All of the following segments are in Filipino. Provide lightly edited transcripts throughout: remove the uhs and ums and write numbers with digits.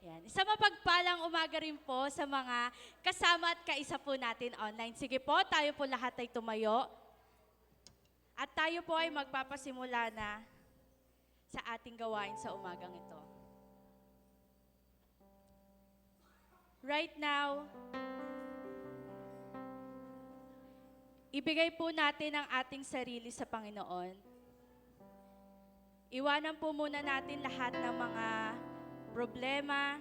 Yan. Sa mapagpalang umaga rin po sa mga kasama at kaisa po natin online. Sige po, tayo po lahat ay tumayo. At tayo po ay magpapasimula na sa ating gawain sa umagang ito. Right now, ibigay po natin ang ating sarili sa Panginoon. Iwanan po muna natin lahat ng mga problema,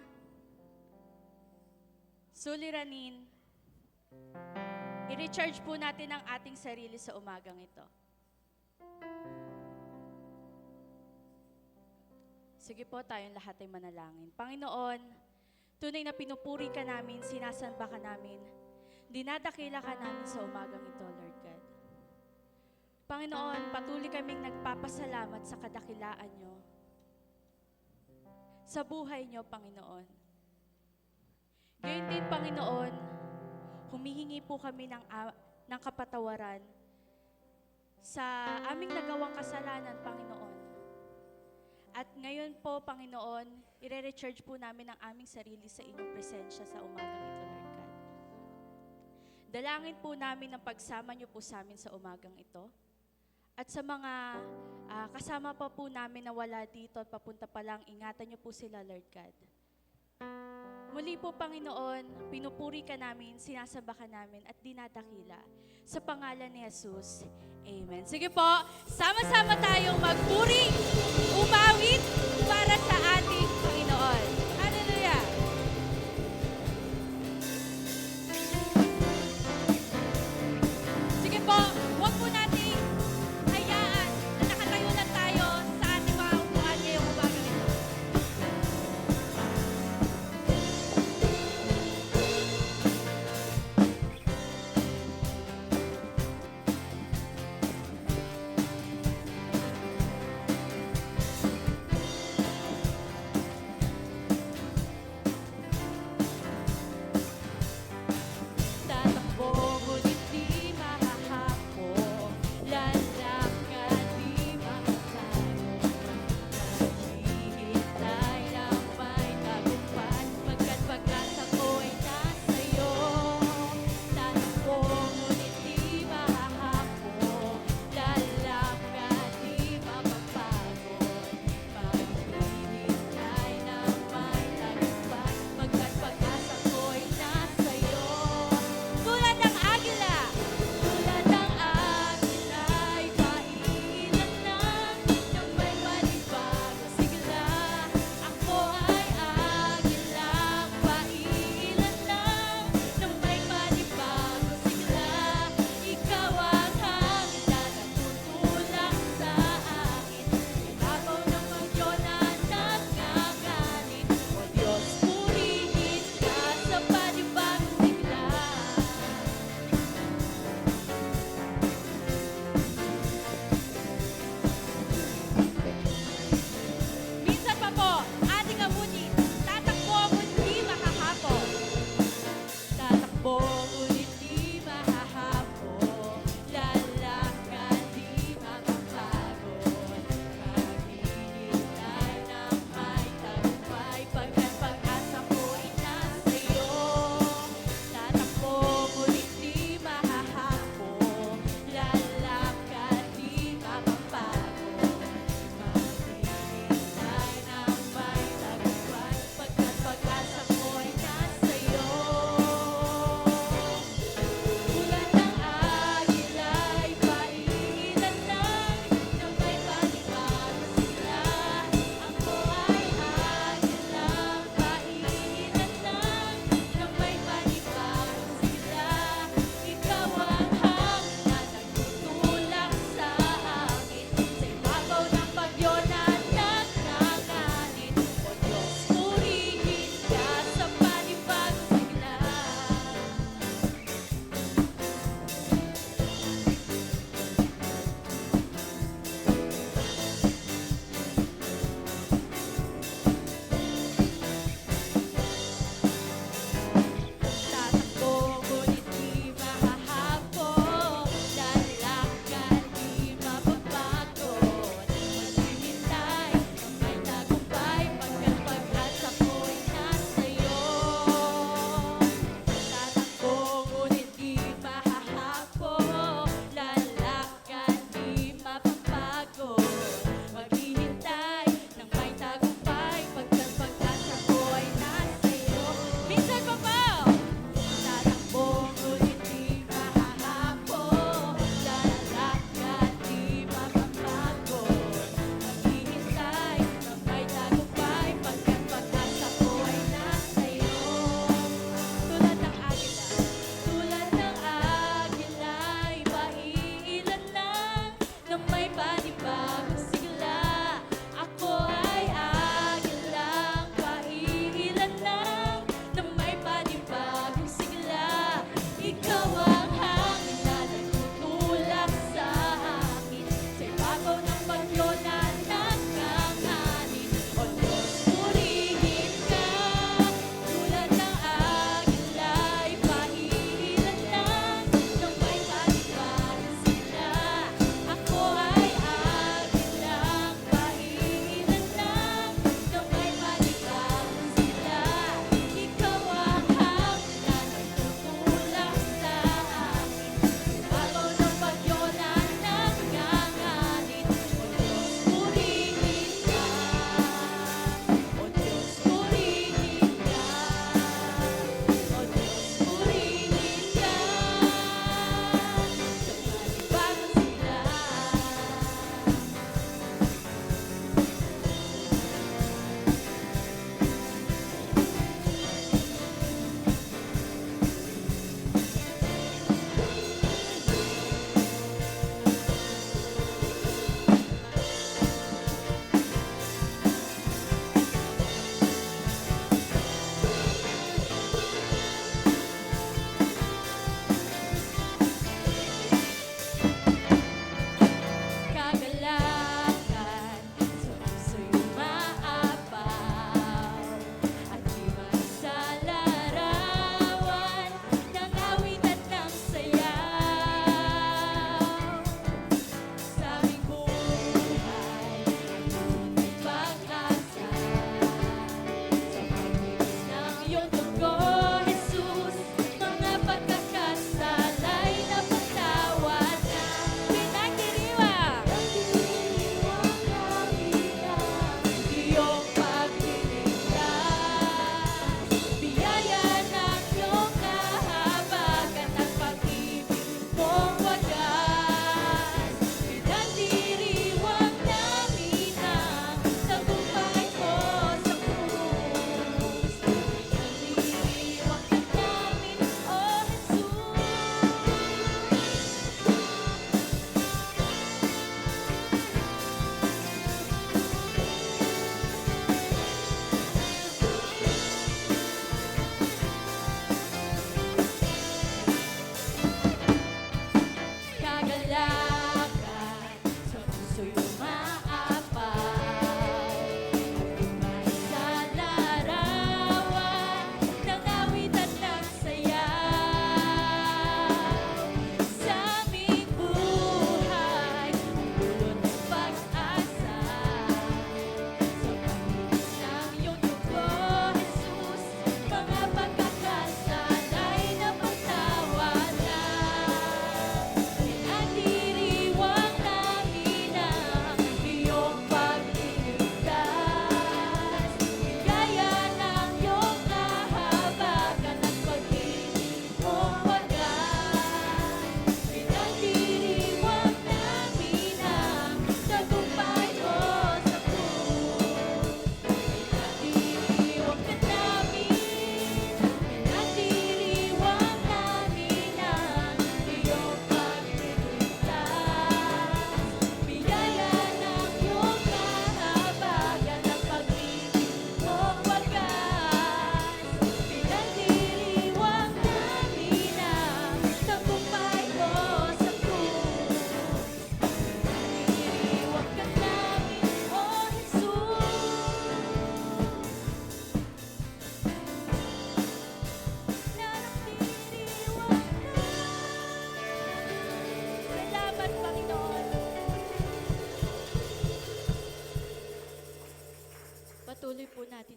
suliranin. I-recharge po natin ang ating sarili sa umagang ito. Sige po, tayong lahat ay manalangin. Panginoon, tunay na pinupuri ka namin, sinasamba ka namin, dinadakila ka namin sa umagang ito, Lord God. Panginoon, patuloy kaming nagpapasalamat sa kadakilaan nyo, sa buhay nyo, Panginoon. Gayon din, Panginoon, humihingi po kami ng kapatawaran sa aming nagawang kasalanan, Panginoon. At ngayon po, Panginoon, i-recharge po namin ang aming sarili sa inyong presensya sa umagang ito, Lord God. Dalangin po namin ang pagsama niyo po sa amin sa umagang ito. At sa mga kasama pa po namin na wala dito at papunta pa lang, ingatan niyo po sila, Lord God. Muli po, Panginoon, pinupuri ka namin, sinasamba ka namin at dinadakila. Sa pangalan ni Jesus, Amen. Sige po, sama-sama tayong magpuri, umawit para sa ating Panginoon. Hallelujah! Sige po, huwag po natin hayaan na nakatayo na tayo sa ating mga upuan ngayong umaga nito.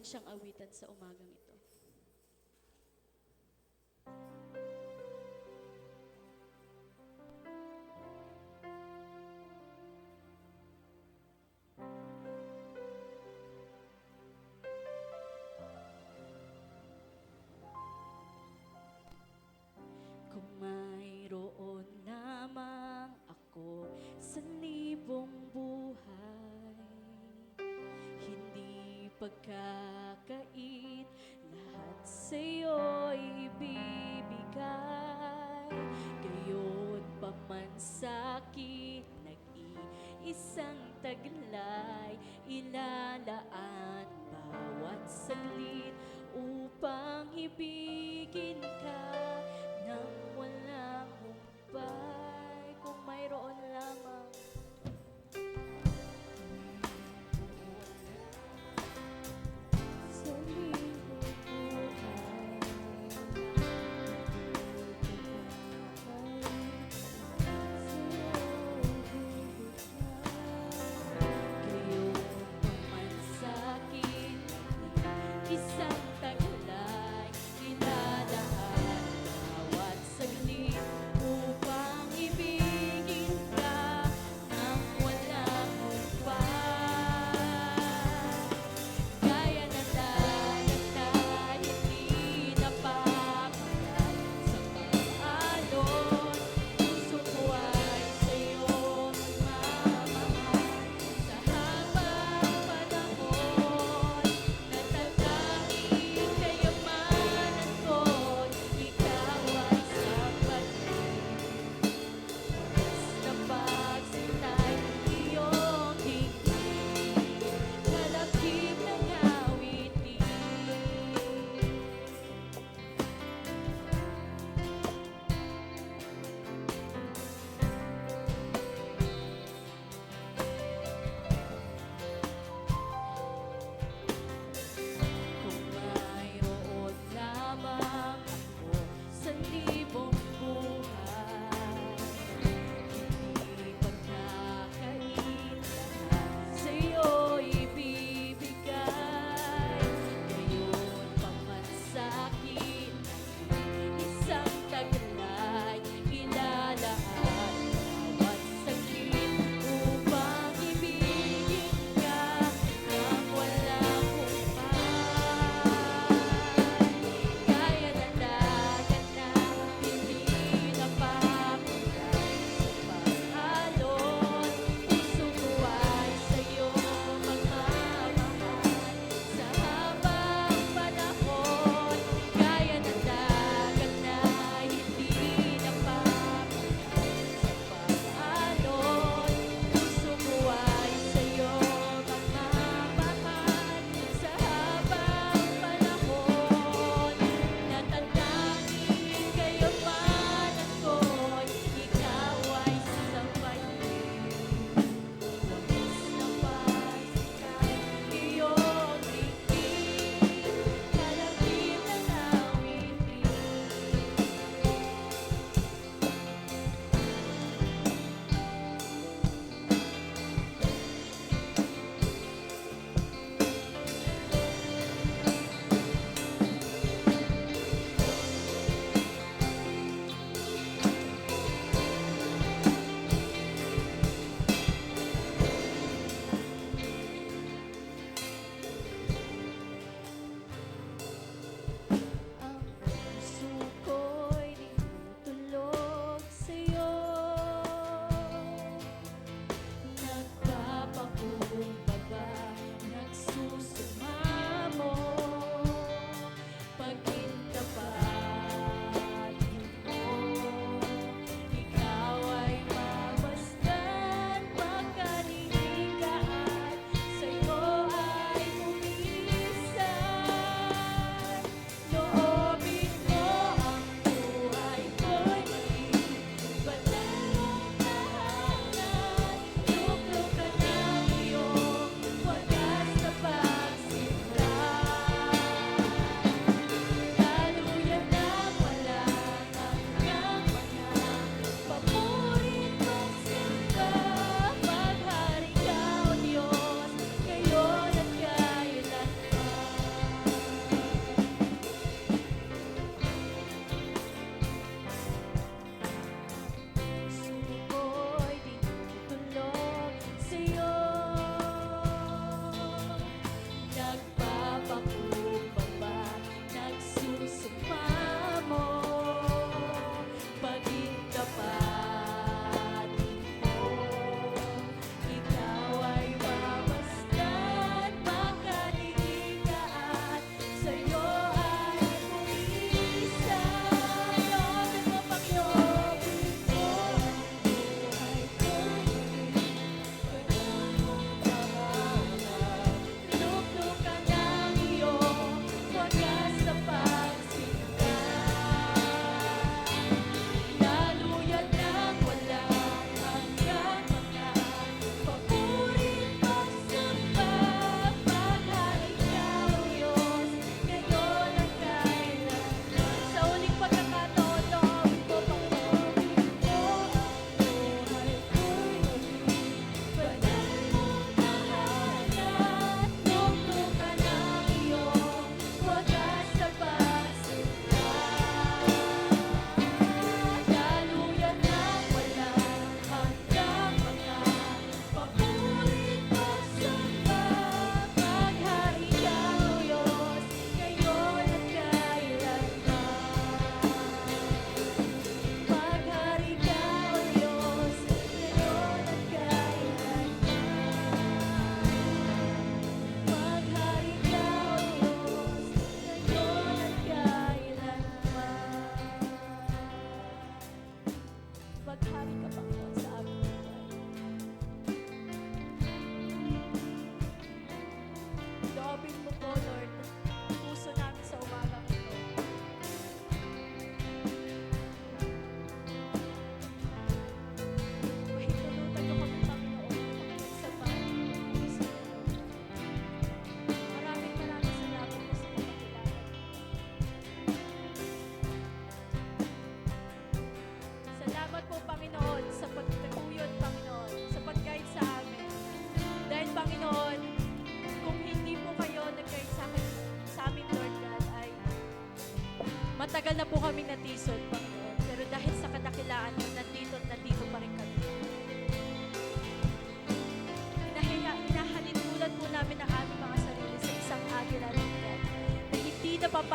siyang awitan sa umagang ito. Kung mayroon lamang ako sa libong buhay, hindi pagkakait, lahat sa'yo'y ibibigay. Gayon pa man sa'kin, nag-iisang taglay, ilalaan bawat saglit upang ibigin ka nang walang humpay. Kung mayroon lamang sa libong buhay, gayon pa man sa'kin, isang taglay, ilalaan bawat saglit upang ibigin ka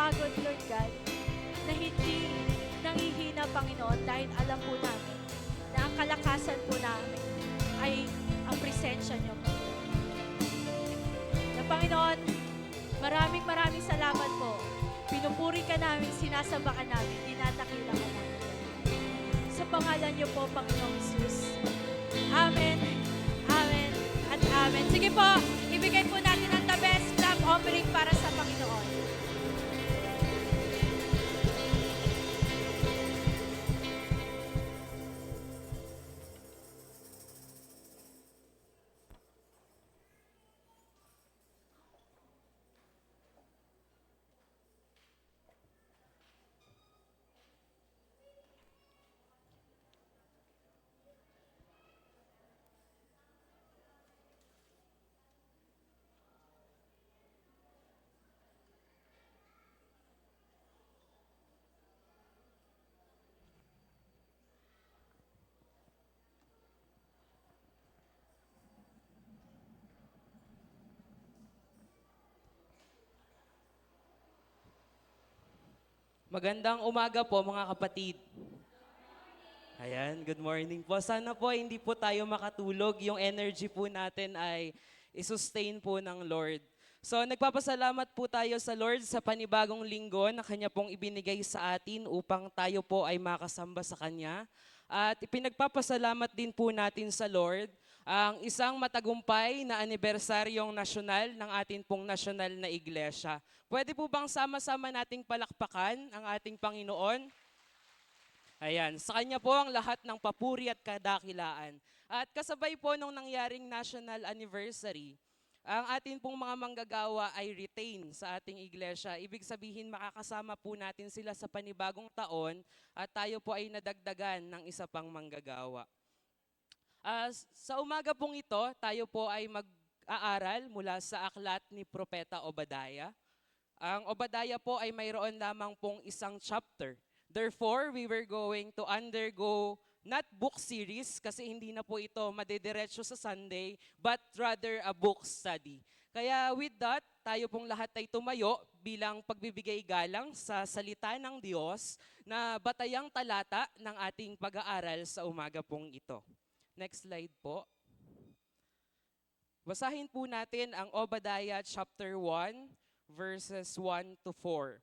pagod, Lord God, na hindi nangihina, Panginoon, dahil alam po namin na ang kalakasan po namin ay ang presensya niyo po. Na Panginoon, maraming salamat po. Pinupuri ka namin, sinasamba ka namin, dinatakila ka namin. Sa pangalan niyo po, Panginoong Jesus. Amen, amen, at amen. Sige po, ibigay po natin ang the best clap offering para sa Panginoon. Magandang umaga po mga kapatid. Ayan, good morning po. Sana po hindi po tayo makatulog. Yung energy po natin ay isustain po ng Lord. So nagpapasalamat po tayo sa Lord sa panibagong linggo na Kanya pong ibinigay sa atin upang tayo po ay makasamba sa Kanya. At ipinagpapasalamat din po natin sa Lord ang isang matagumpay na anibersaryong nasyonal ng atin pong nasyonal na iglesia. Pwede po bang sama-sama nating palakpakan ang ating Panginoon? Ayan, sa Kanya po ang lahat ng papuri at kadakilaan. At kasabay po nung nangyaring national anniversary, ang atin pong mga manggagawa ay retain sa ating iglesia. Ibig sabihin makakasama po natin sila sa panibagong taon at tayo po ay nadagdagan ng isa pang manggagawa. Sa umaga pong ito, tayo po ay mag-aaral mula sa aklat ni Propeta Obadiah. Ang Obadiah po ay mayroon lamang pong isang chapter. Therefore, we were going to undergo not book series kasi hindi na po ito madediretso sa Sunday, but rather a book study. Kaya with that, tayo pong lahat ay tumayo bilang pagbibigay galang sa salita ng Diyos na batayang talata ng ating pag-aaral sa umaga pong ito. Next slide po. Basahin po natin ang Obadiah chapter 1, verses 1 to 4.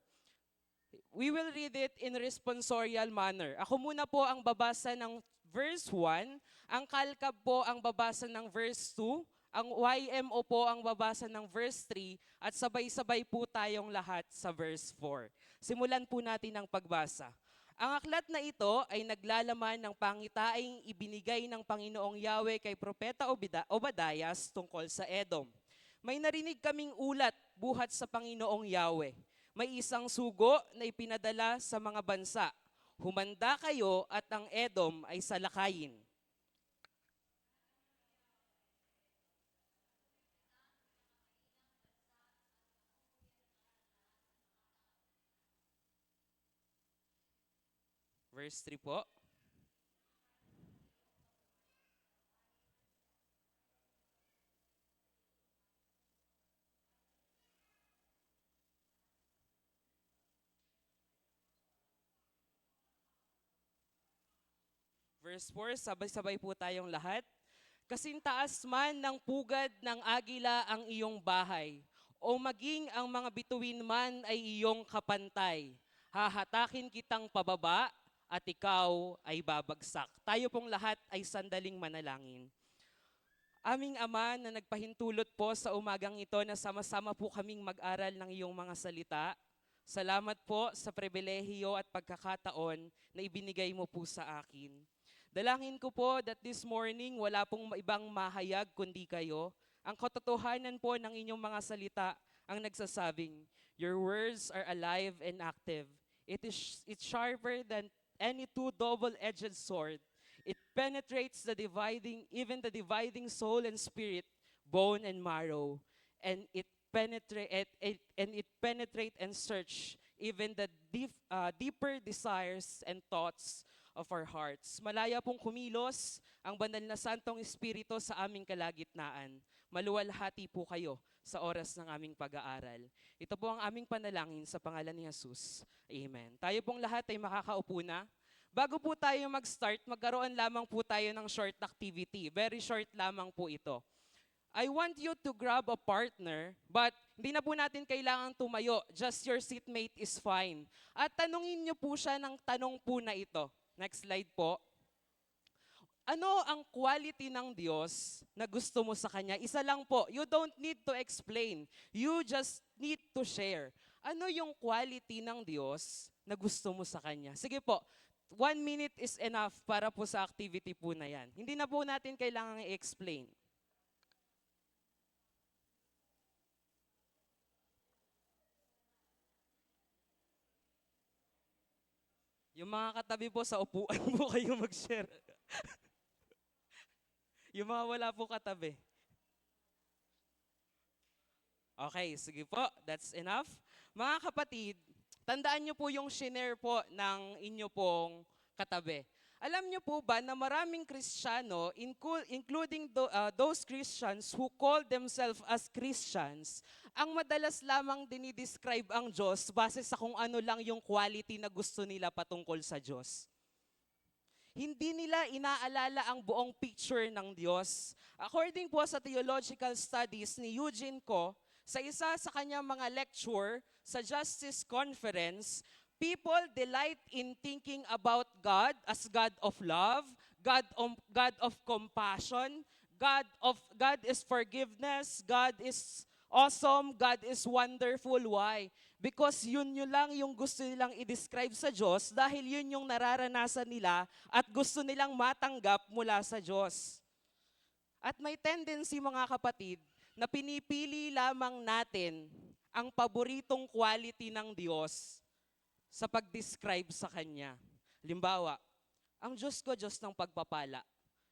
We will read it in responsorial manner. Ako muna po ang babasa ng verse 1, ang Kalkab po ang babasa ng verse 2, ang YMO po ang babasa ng verse 3, at sabay-sabay po tayong lahat sa verse 4. Simulan po natin ang pagbasa. Ang aklat na ito ay naglalaman ng pangitaing ibinigay ng Panginoong Yahweh kay Propeta Obadiah tungkol sa Edom. May narinig kaming ulat buhat sa Panginoong Yahweh. May isang sugo na ipinadala sa mga bansa. Humanda kayo at ang Edom ay salakayin. Verse 3 po. Verse 4, sabay-sabay po tayong lahat. Kasintaas man ng pugad ng agila ang iyong bahay, o maging ang mga bituin man ay iyong kapantay. Hahatakin kitang pababa at ikaw ay babagsak. Tayo pong lahat ay sandaling manalangin. Aming Ama na nagpahintulot po sa umagang ito na sama-sama po kaming mag-aral ng iyong mga salita. Salamat po sa pribilehiyo at pagkakataon na ibinigay mo po sa akin. Dalangin ko po that this morning wala pong ibang mahayag kundi kayo. Ang katotohanan po ng inyong mga salita ang nagsasabing, your words are alive and active. It's sharper than any two double-edged sword. It penetrates even the dividing soul and spirit, bone and marrow, and it penetrate and search even the deeper desires and thoughts of our hearts. Malaya pong kumilos ang banal na Santong Espiritu sa aming kalagitnaan. Maluwalhati po kayo sa oras ng aming pag-aaral. Ito po ang aming panalangin sa pangalan ni Jesus. Amen. Tayo pong lahat ay makakaupo na. Bago po tayo mag-start, magkaroon lamang po tayo ng short activity. Very short lamang po ito. I want you to grab a partner, but hindi na po natin kailangang tumayo. Just your seatmate is fine. At tanungin niyo po siya ng tanong po na ito. Next slide po. Ano ang quality ng Diyos na gusto mo sa Kanya? Isa lang po. You don't need to explain. You just need to share. Ano yung quality ng Diyos na gusto mo sa Kanya? Sige po. 1 minute is enough para po sa activity po na yan. Hindi na po natin kailangang i-explain. Yung mga katabi po sa upuan po kayo mag-share. Yung mga wala po katabi. Okay, sige po. That's enough. Mga kapatid, tandaan niyo po yung shinare po ng inyo pong katabi. Alam niyo po ba na maraming Kristiyano, including those Christians who call themselves as Christians, ang madalas lamang dinidescribe ang Diyos base sa kung ano lang yung quality na gusto nila patungkol sa Diyos. Hindi nila inaalala ang buong picture ng Diyos. According po sa theological studies ni Eugene Ko, sa isa sa kanyang mga lecture sa Justice Conference, people delight in thinking about God as God of love, God of compassion, God is forgiveness, God is awesome, God is wonderful. Why? Because yun lang yung gusto nilang i-describe sa Diyos dahil yun yung nararanasan nila at gusto nilang matanggap mula sa Diyos. At may tendency mga kapatid na pinipili lamang natin ang paboritong quality ng Diyos sa pag-describe sa Kanya. Limbawa, ang Diyos ko, Diyos ng pagpapala.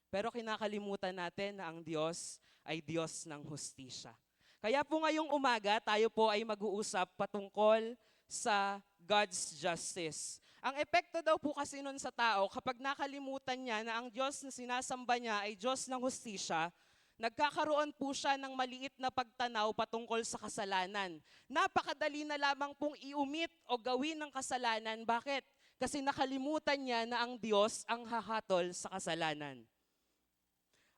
Pero kinakalimutan natin na ang Diyos ay Diyos ng hustisya. Kaya po ngayong umaga, tayo po ay mag-uusap patungkol sa God's justice. Ang epekto daw po kasi nun sa tao, kapag nakalimutan niya na ang Diyos na sinasamba niya ay Diyos ng hustisya, nagkakaroon po siya ng maliit na pagtanaw patungkol sa kasalanan. Napakadali na lamang pong iumit o gawin ng kasalanan. Bakit? Kasi nakalimutan niya na ang Diyos ang hahatol sa kasalanan.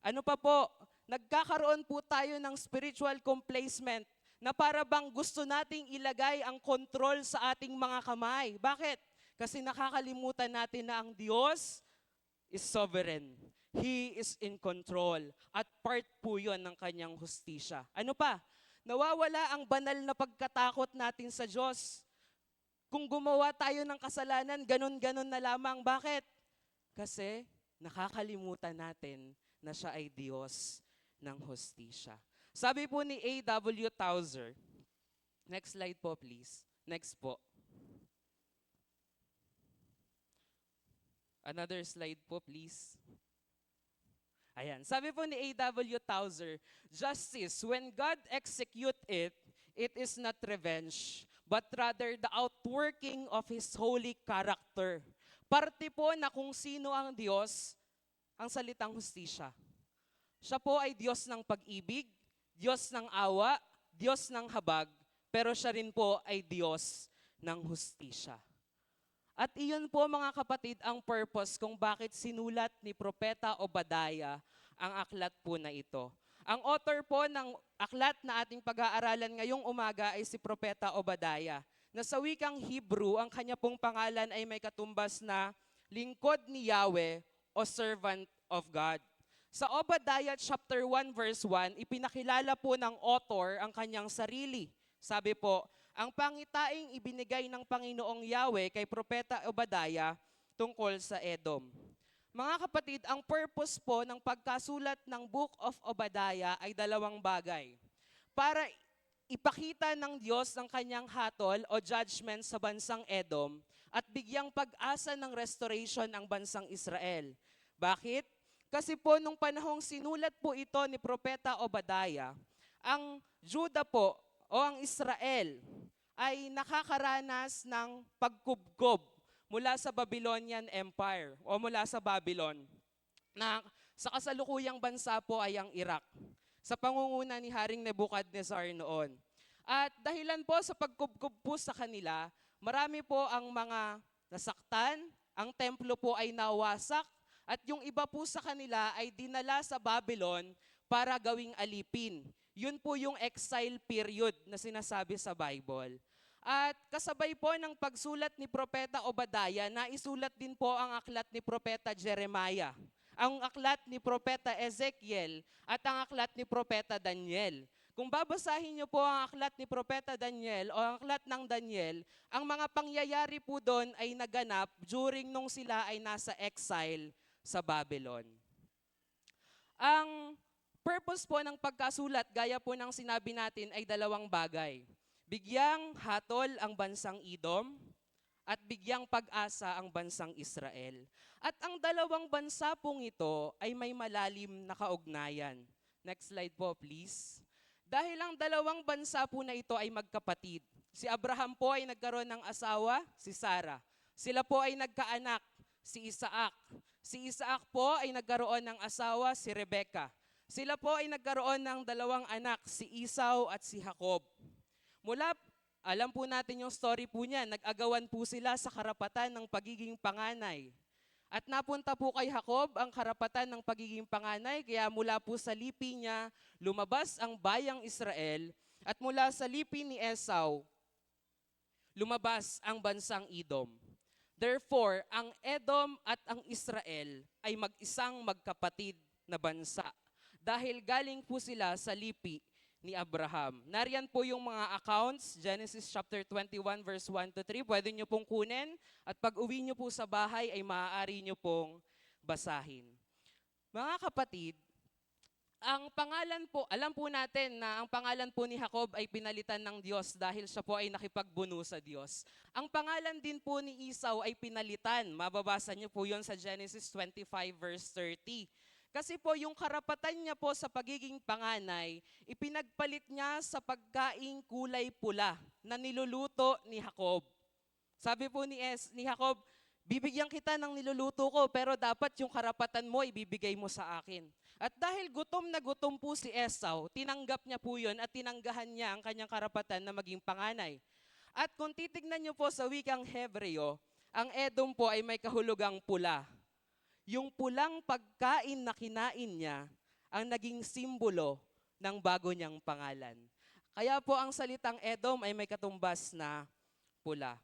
Ano pa po? Nagkakaroon po tayo ng spiritual complacement na para bang gusto nating ilagay ang kontrol sa ating mga kamay. Bakit? Kasi nakakalimutan natin na ang Diyos is sovereign. He is in control. At part po yun ng kanyang hustisya. Ano pa? Nawawala ang banal na pagkatakot natin sa Diyos. Kung gumawa tayo ng kasalanan, ganun-ganun na lamang. Bakit? Kasi nakakalimutan natin na siya ay Diyos ng hustisya. Sabi po ni A.W. Tozer, next slide po please. Next po. Another slide po please. Ayan. Sabi po ni A.W. Tozer, justice, when God execute it, it is not revenge, but rather the outworking of His holy character. Parte po na kung sino ang Diyos, ang salitang hustisya. Siya po ay Diyos ng pag-ibig, Diyos ng awa, Diyos ng habag, pero siya rin po ay Diyos ng hustisya. At iyon po mga kapatid ang purpose kung bakit sinulat ni Propeta Obadiah ang aklat po na ito. Ang author po ng aklat na ating pag-aaralan ngayong umaga ay si Propeta Obadiah. Na sa wikang Hebrew, ang kanya pong pangalan ay may katumbas na lingkod ni Yahweh o servant of God. Sa Obadiah chapter 1 verse 1, ipinakilala po ng author ang kanyang sarili. Sabi po, ang pangitaing ibinigay ng Panginoong Yahweh kay Propeta Obadiah tungkol sa Edom. Mga kapatid, ang purpose po ng pagkasulat ng Book of Obadiah ay dalawang bagay. Para ipakita ng Diyos ang kanyang hatol o judgment sa bansang Edom at bigyang pag-asa ng restoration ang bansang Israel. Bakit? Kasi po nung panahong sinulat po ito ni Propeta Obadiah, ang Juda po o ang Israel ay nakakaranas ng pagkubkob mula sa Babylonian Empire o mula sa Babylon na sa kasalukuyang bansa po ay ang Iraq sa pangunguna ni Haring Nebuchadnezzar noon. At dahilan po sa pagkubkub po sa kanila, marami po ang mga nasaktan, ang templo po ay nawasak, at yung iba po sa kanila ay dinala sa Babylon para gawing alipin. Yun po yung exile period na sinasabi sa Bible. At kasabay po ng pagsulat ni Propeta Obadiah, naisulat din po ang aklat ni Propeta Jeremiah, ang aklat ni Propeta Ezekiel, at ang aklat ni Propeta Daniel. Kung babasahin niyo po ang aklat ni Propeta Daniel o ang aklat ng Daniel, ang mga pangyayari po doon ay naganap during nung sila ay nasa exile sa Babylon. Ang purpose po ng pagkasulat, gaya po ng sinabi natin, ay dalawang bagay. Bigyang hatol ang bansang Edom at bigyang pag-asa ang bansang Israel. At ang dalawang bansa pong ito ay may malalim na kaugnayan. Next slide po, please. Dahil ang dalawang bansa po na ito ay magkapatid. Si Abraham po ay nagkaroon ng asawa, si Sarah. Sila po ay nagkaanak, si Isaac. Si Isaac po ay nagkaroon ng asawa, si Rebecca. Sila po ay nagkaroon ng dalawang anak, si Esau at si Jacob. Alam po natin yung story po niya, nag-agawan po sila sa karapatan ng pagiging panganay. At napunta po kay Jacob ang karapatan ng pagiging panganay, kaya mula po sa lipi niya, lumabas ang bayang Israel, at mula sa lipi ni Esau, lumabas ang bansang Edom. Therefore, ang Edom at ang Israel ay mag-isang magkapatid na bansa. Dahil galing po sila sa lipi ni Abraham. Nariyan po yung mga accounts, Genesis chapter 21 verse 1 to 3. Pwede nyo pong kunin at pag uwi nyo po sa bahay ay maaari nyo pong basahin. Mga kapatid, ang pangalan po, alam po natin na ang pangalan po ni Jacob ay pinalitan ng Diyos dahil siya po ay nakipagbuno sa Diyos. Ang pangalan din po ni Esau ay pinalitan. Mababasa niyo po yon sa Genesis 25 verse 30. Kasi po yung karapatan niya po sa pagiging panganay, ipinagpalit niya sa pagkaing kulay pula na niluluto ni Jacob. Sabi po ni Jacob, bibigyan kita ng niluluto ko pero dapat yung karapatan mo ibibigay mo sa akin. At dahil gutom na gutom po si Esau, tinanggap niya po yun at tinanggahan niya ang kanyang karapatan na maging panganay. At kung titignan niyo po sa wikang Hebreo, ang Edom po ay may kahulugang pula. Yung pulang pagkain na kinain niya ang naging simbolo ng bago niyang pangalan. Kaya po ang salitang Edom ay may katumbas na pula.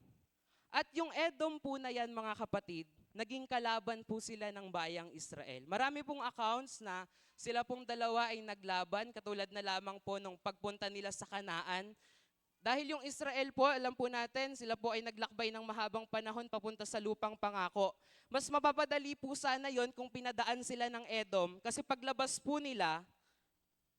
At yung Edom po na yan, mga kapatid, naging kalaban po sila ng bayang Israel. Marami pong accounts na sila pong dalawa ay naglaban, katulad na lamang po nung pagpunta nila sa Kanaan. Dahil yung Israel po, alam po natin, sila po ay naglakbay ng mahabang panahon papunta sa lupang pangako. Mas mapapadali po sana yon kung pinadaan sila ng Edom, kasi paglabas po nila,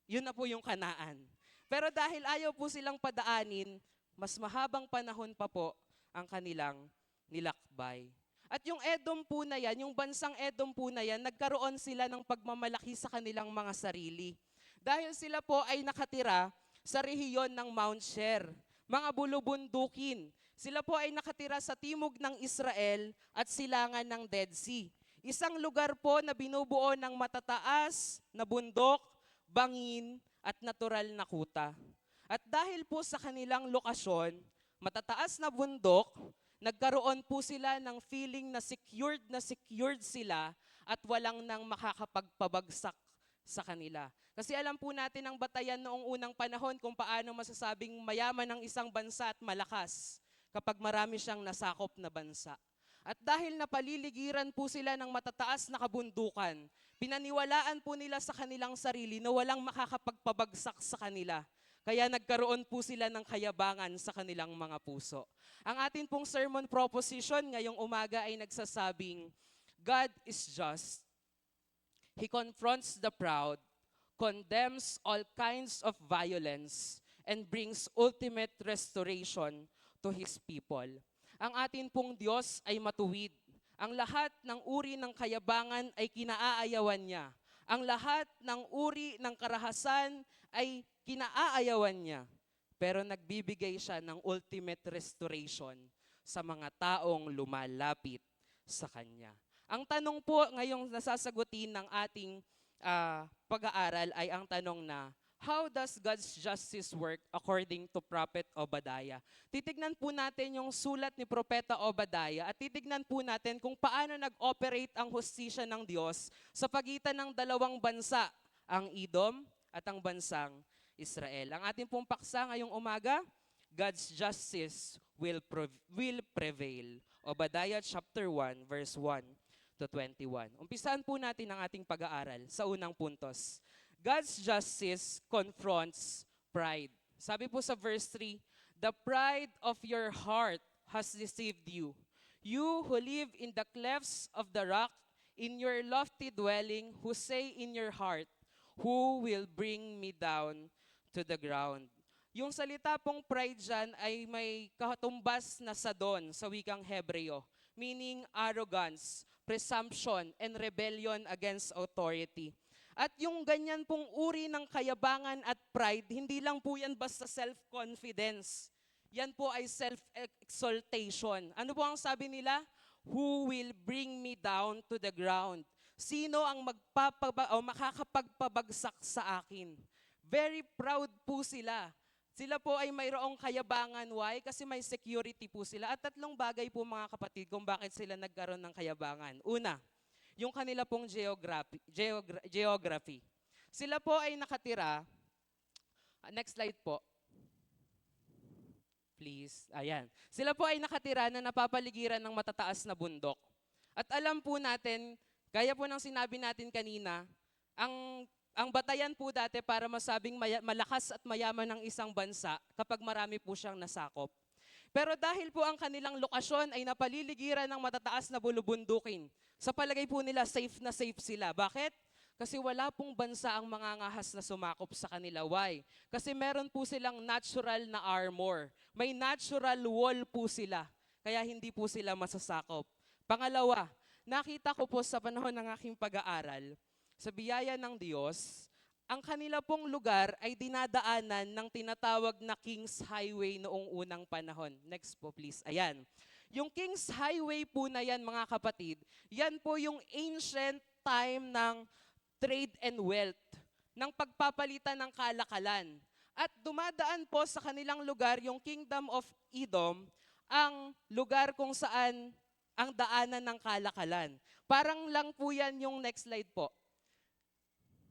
yun na po yung Kanaan. Pero dahil ayaw po silang padaanin, mas mahabang panahon pa po ang kanilang nilakbay. At yung Edom po na yan, yung bansang Edom po na yan, nagkaroon sila ng pagmamalaki sa kanilang mga sarili. Dahil sila po ay nakatira sa rehiyon ng Mount Seir, mga bulubundukin. Sila po ay nakatira sa timog ng Israel at silangan ng Dead Sea. Isang lugar po na binubuo ng matataas na bundok, bangin at natural na kuta. At dahil po sa kanilang lokasyon, matataas na bundok, nagkaroon po sila ng feeling na secured sila at walang nang makakapagpabagsak sa kanila. Kasi alam po natin ang batayan noong unang panahon kung paano masasabing mayaman ang isang bansa at malakas kapag marami siyang nasakop na bansa. At dahil napaliligiran po sila ng matataas na kabundukan, pinaniwalaan po nila sa kanilang sarili na walang makakapagpabagsak sa kanila. Kaya nagkaroon po sila ng kayabangan sa kanilang mga puso. Ang atin pong sermon proposition ngayong umaga ay nagsasabing, God is just. He confronts the proud, condemns all kinds of violence, and brings ultimate restoration to His people. Ang atin pong Diyos ay matuwid. Ang lahat ng uri ng kayabangan ay kinaaayawan niya. Ang lahat ng uri ng karahasan ay kinaaayawan niya. Pero nagbibigay siya ng ultimate restoration sa mga taong lumalapit sa Kanya. Ang tanong po ngayong nasasagutin ng ating pag-aaral ay ang tanong na, how does God's justice work according to Prophet Obadiah? Titignan po natin yung sulat ni Propeta Obadiah at titignan po natin kung paano nag-operate ang hustisya ng Diyos sa pagitan ng dalawang bansa, ang Edom at ang bansang Israel. Ang ating pong paksa ngayong umaga, God's justice will prevail. Obadiah chapter 1 verse 1 to 21. Umpisahan po natin ang ating pag-aaral sa unang puntos. God's justice confronts pride. Sabi po sa verse 3, the pride of your heart has deceived you. You who live in the clefts of the rock, in your lofty dwelling, who say in your heart, who will bring me down to the ground? Yung salita pong pride dyan ay may katumbas na sadon sa wikang Hebreo, meaning arrogance, presumption, and rebellion against authority. At yung ganyan pong uri ng kayabangan at pride, hindi lang po yan basta self-confidence. Yan po ay self-exaltation. Ano po ang sabi nila? Who will bring me down to the ground? Sino ang makakapagpabagsak sa akin? Very proud po sila. Sila po ay mayroong kayabangan. Why? Kasi may security po sila. At tatlong bagay po mga kapatid kung bakit sila nagkaroon ng kayabangan. Una, yung kanila pong geography. Sila po ay nakatira, next slide po, please, ayan. Sila po ay nakatira na napapaligiran ng matataas na bundok. At alam po natin, gaya po ng sinabi natin kanina, ang batayan po dati para masabing malakas at mayaman ng isang bansa kapag marami po siyang nasakop. Pero dahil po ang kanilang lokasyon ay napaliligiran ng matataas na bulubundukin, sa palagay po nila safe na safe sila. Bakit? Kasi wala pong bansa ang mangangahas na sumakop sa kanila. Why? Kasi meron po silang natural na armor. May natural wall po sila. Kaya hindi po sila masasakop. Pangalawa, nakita ko po sa panahon ng aking pag-aaral, sa biyaya ng Diyos, ang kanila pong lugar ay dinadaanan ng tinatawag na King's Highway noong unang panahon. Next po please. Ayan. Yung King's Highway po na yan mga kapatid, yan po yung ancient time ng trade and wealth, ng pagpapalitan ng kalakalan. At dumadaan po sa kanilang lugar, yung Kingdom of Edom, ang lugar kung saan ang daanan ng kalakalan. Parang lang po yan yung next slide po.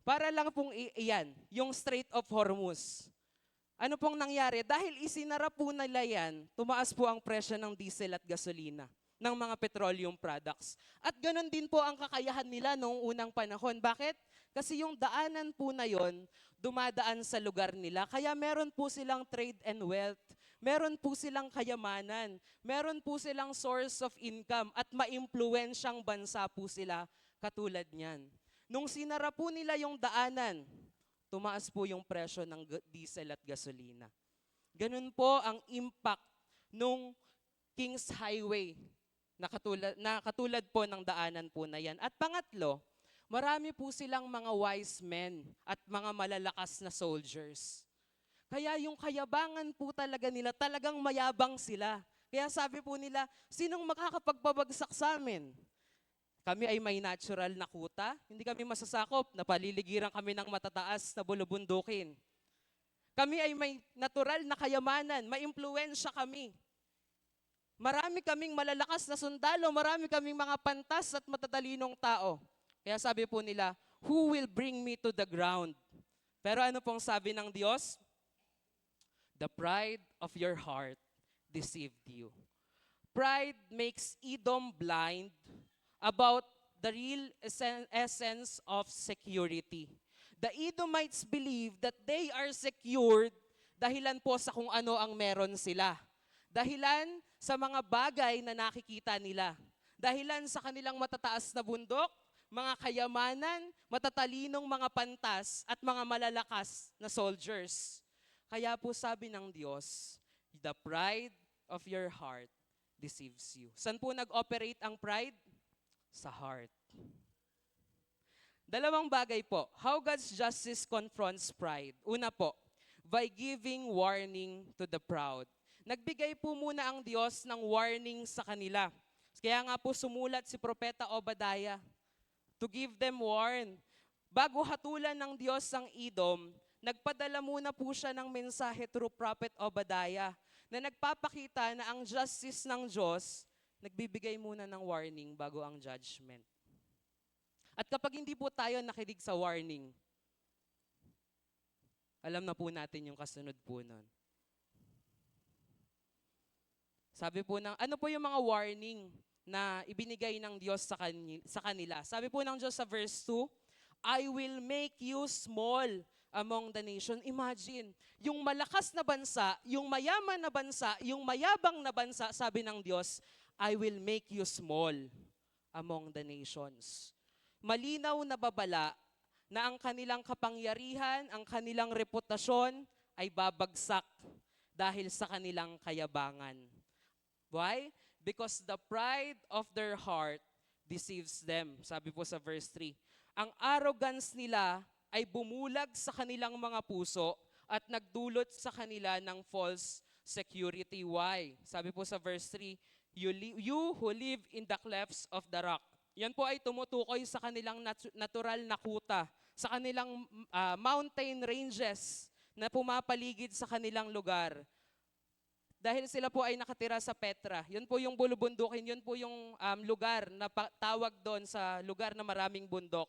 Para lang pong iyan, yung Strait of Hormuz. Ano pong nangyari? Dahil isinara po nila yan, tumaas po ang presyo ng diesel at gasolina, ng mga petroleum products. At ganun din po ang kakayahan nila noong unang panahon. Bakit? Kasi yung daanan po na yon, dumadaan sa lugar nila. Kaya meron po silang trade and wealth. Meron po silang kayamanan. Meron po silang source of income at maimpluwensyang bansa po sila katulad niyan. Nung sinara po nila yung daanan, tumaas po yung presyo ng diesel at gasolina. Ganun po ang impact nung King's Highway na katulad po ng daanan po na yan. At pangatlo, marami po silang mga wise men at mga malalakas na soldiers. Kaya yung kayabangan po talaga nila, talagang mayabang sila. Kaya sabi po nila, sinong makakapagpabagsak sa amin? Kami ay may natural na kuta, hindi kami masasakop, napaliligiran kami ng matataas na bulubundukin. Kami ay may natural na kayamanan, maimpluwensya kami. Marami kaming malalakas na sundalo, marami kaming mga pantas at matatalinong tao. Kaya sabi po nila, who will bring me to the ground? Pero ano pong sabi ng Diyos? The pride of your heart deceived you. Pride makes Edom blind about the real essence of security. The Edomites believe that they are secured dahilan po sa kung ano ang meron sila. Dahilan sa mga bagay na nakikita nila. Dahilan sa kanilang matataas na bundok, mga kayamanan, matatalinong mga pantas at mga malalakas na soldiers. Kaya po sabi ng Diyos, the pride of your heart deceives you. Saan po nag-operate ang pride? Sa heart. Dalawang bagay po. How God's justice confronts pride. Una po, by giving warning to the proud. nagbigay po muna ang Diyos ng warning sa kanila. Kaya nga po sumulat si Propeta Obadiah to give them warn. Bago hatulan ng Diyos ang Edom, nagpadala muna po siya ng mensahe through Prophet Obadiah na nagpapakita na ang justice ng Diyos, nagbibigay muna ng warning bago ang judgment. At kapag hindi po tayo nakinig sa warning, alam na po natin yung kasunod po nun. Sabi po ano po yung mga warning na ibinigay ng Diyos sa kanila? Sabi po ng Diyos sa verse 2, I will make you small among the nation. Imagine, yung malakas na bansa, yung mayaman na bansa, yung mayabang na bansa, sabi ng Diyos, I will make you small among the nations. Malinaw na babala na ang kanilang kapangyarihan, ang kanilang reputasyon ay babagsak dahil sa kanilang kayabangan. Why? Because the pride of their heart deceives them. Sabi po sa verse 3. Ang arrogance nila ay bumulag sa kanilang mga puso at nagdulot sa kanila ng false security. Why? Sabi po sa verse 3, you who live in the clefts of the rock. Yan po ay tumutukoy sa kanilang natural na kuta, sa kanilang mountain ranges na pumapaligid sa kanilang lugar. Dahil sila po ay nakatira sa Petra. Yun po yung bulubundukin, yun po yung lugar na tawag doon sa lugar na maraming bundok.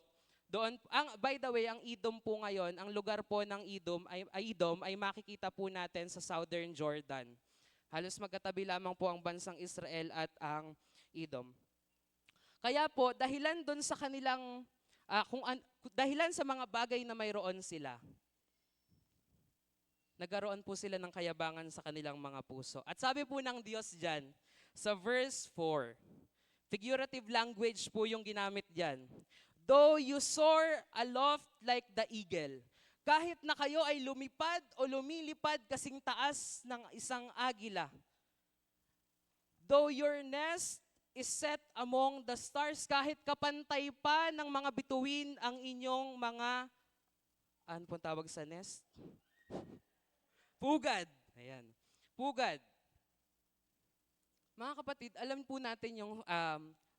Doon, by the way, ang Edom po ngayon, ang lugar po ng Edom ay makikita po natin sa Southern Jordan. Halos magkatabi lamang po ang bansang Israel at ang Edom. Kaya po, dahilan doon sa kanilang, dahilan sa mga bagay na mayroon sila, nagkaroon po sila ng kayabangan sa kanilang mga puso. At sabi po ng Diyos dyan, sa verse 4, figurative language po yung ginamit dyan. Though you soar aloft like the eagle, kahit na kayo ay lumipad o lumilipad kasing taas ng isang agila, though your nest is set among the stars, kahit kapantay pa ng mga bituin ang inyong mga, ano pong tawag sa nest? Pugad. Ayan. Pugad. Mga kapatid, alam po natin yung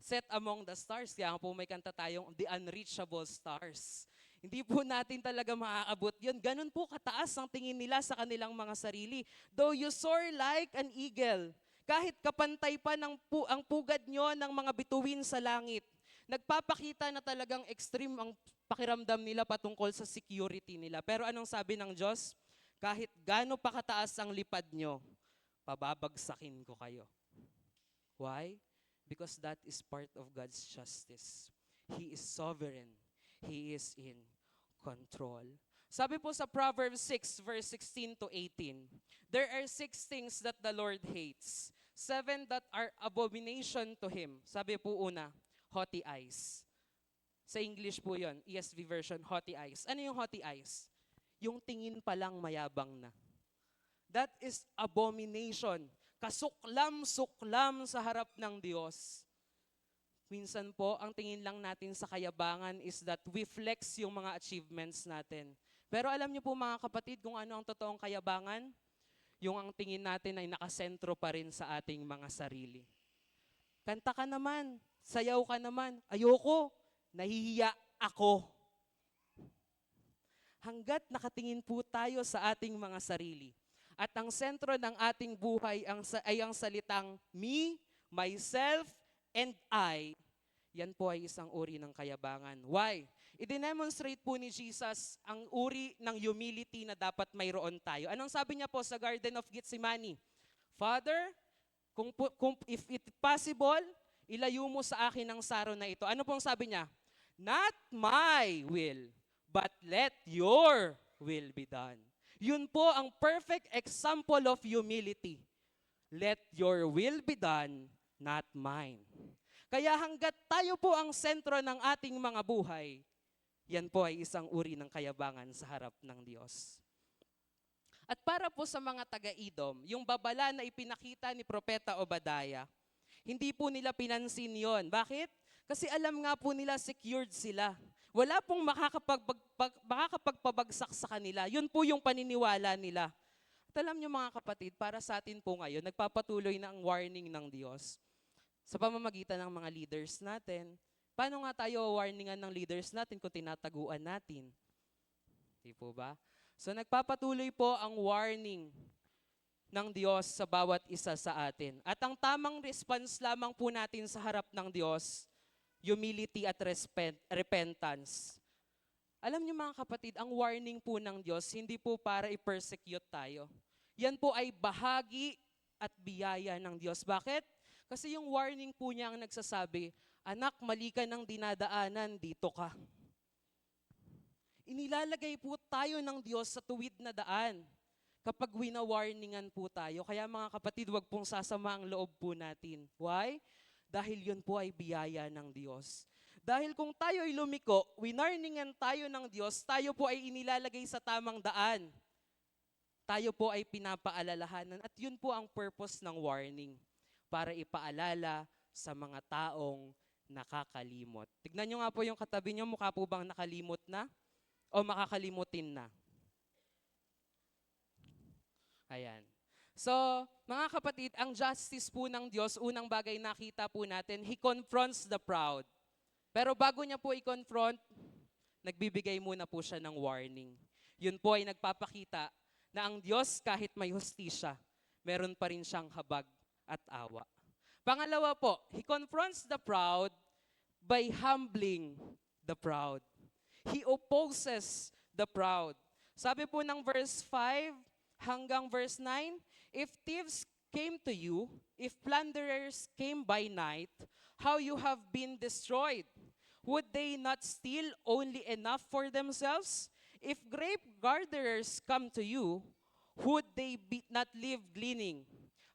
set among the stars. Kaya po may kanta tayong The Unreachable Stars. Hindi po natin talaga maaabot yun. Ganun po kataas ang tingin nila sa kanilang mga sarili. Though you soar like an eagle, kahit kapantay pa ang pugad nyo ng mga bituin sa langit, nagpapakita na talagang extreme ang pakiramdam nila patungkol sa security nila. Pero anong sabi ng Diyos? Kahit gaano pa kataas ang lipad nyo, pababagsakin ko kayo. Why? Because that is part of God's justice. He is sovereign. He is in control. Sabi po sa Proverbs 6, verse 16 to 18, there are 6 things that the Lord hates, 7 that are abomination to Him. Sabi po una, haughty eyes. Sa English po yon, ESV version, haughty eyes. Ano yung haughty eyes? Yung tingin pa lang mayabang na. That is abomination. Kasuklam-suklam sa harap ng Diyos. Minsan po, ang tingin lang natin sa kayabangan is that we flex yung mga achievements natin. Pero alam niyo po mga kapatid kung ano ang totoong kayabangan? Yung ang tingin natin ay nakasentro pa rin sa ating mga sarili. Kanta ka naman, sayaw ka naman, ayoko, nahihiya ako. Hanggat nakatingin po tayo sa ating mga sarili. At ang sentro ng ating buhay ay ang salitang me, myself, and I. Yan po ay isang uri ng kayabangan. Why? I-demonstrate po ni Jesus ang uri ng humility na dapat mayroon tayo. Anong sabi niya po sa Garden of Gethsemane? Father, if it possible, ilayo mo sa akin ang saro na ito. Ano pong sabi niya? Not my will, but let your will be done. Yun po ang perfect example of humility. Let your will be done, not mine. Kaya hanggat tayo po ang sentro ng ating mga buhay, yan po ay isang uri ng kayabangan sa harap ng Diyos. At para po sa mga taga-Edom, yung babala na ipinakita ni Propeta Obadiah, hindi po nila pinansin yon. Bakit? Kasi alam nga po nila secured sila. Wala pong makakapagpabagsak sa kanila. Yun po yung paniniwala nila. At alam niyo mga kapatid, para sa atin po ngayon, nagpapatuloy na ang warning ng Diyos sa pamamagitan ng mga leaders natin. Paano nga tayo warningan ng leaders natin kung tinataguan natin? Di po ba? So nagpapatuloy po ang warning ng Diyos sa bawat isa sa atin. At ang tamang response lamang po natin sa harap ng Diyos, humility at repentance. Alam niyo mga kapatid, ang warning po ng Diyos, hindi po para i-persecute tayo. Yan po ay bahagi at biyaya ng Diyos. Bakit? Kasi yung warning po niya ang nagsasabi, anak, mali ka ng dinadaanan, dito ka. Inilalagay po tayo ng Diyos sa tuwid na daan kapag wina-warningan po tayo. Kaya mga kapatid, wag pong sasama ang loob po natin. Why? Dahil yun po ay biyaya ng Diyos. Dahil kung tayo ay lumiko, winarningan tayo ng Diyos, tayo po ay inilalagay sa tamang daan. Tayo po ay pinapaalalahanan at yun po ang purpose ng warning, para ipaalala sa mga taong nakakalimot. Tignan nyo nga po yung katabi nyo, mukha po bang nakalimot na o makakalimutin na? Ayan. So, mga kapatid, ang justice po ng Diyos, unang bagay nakita po natin, He confronts the proud. Pero bago niya po i-confront, nagbibigay muna po siya ng warning. Yun po ay nagpapakita na ang Diyos kahit may hustisya, meron pa rin siyang habag at awa. Pangalawa po, He confronts the proud by humbling the proud. He opposes the proud. Sabi po ng verse 5 hanggang verse 9, if thieves came to you, if plunderers came by night, how you have been destroyed. Would they not steal only enough for themselves? If grape gatherers come to you, would they not leave gleaning?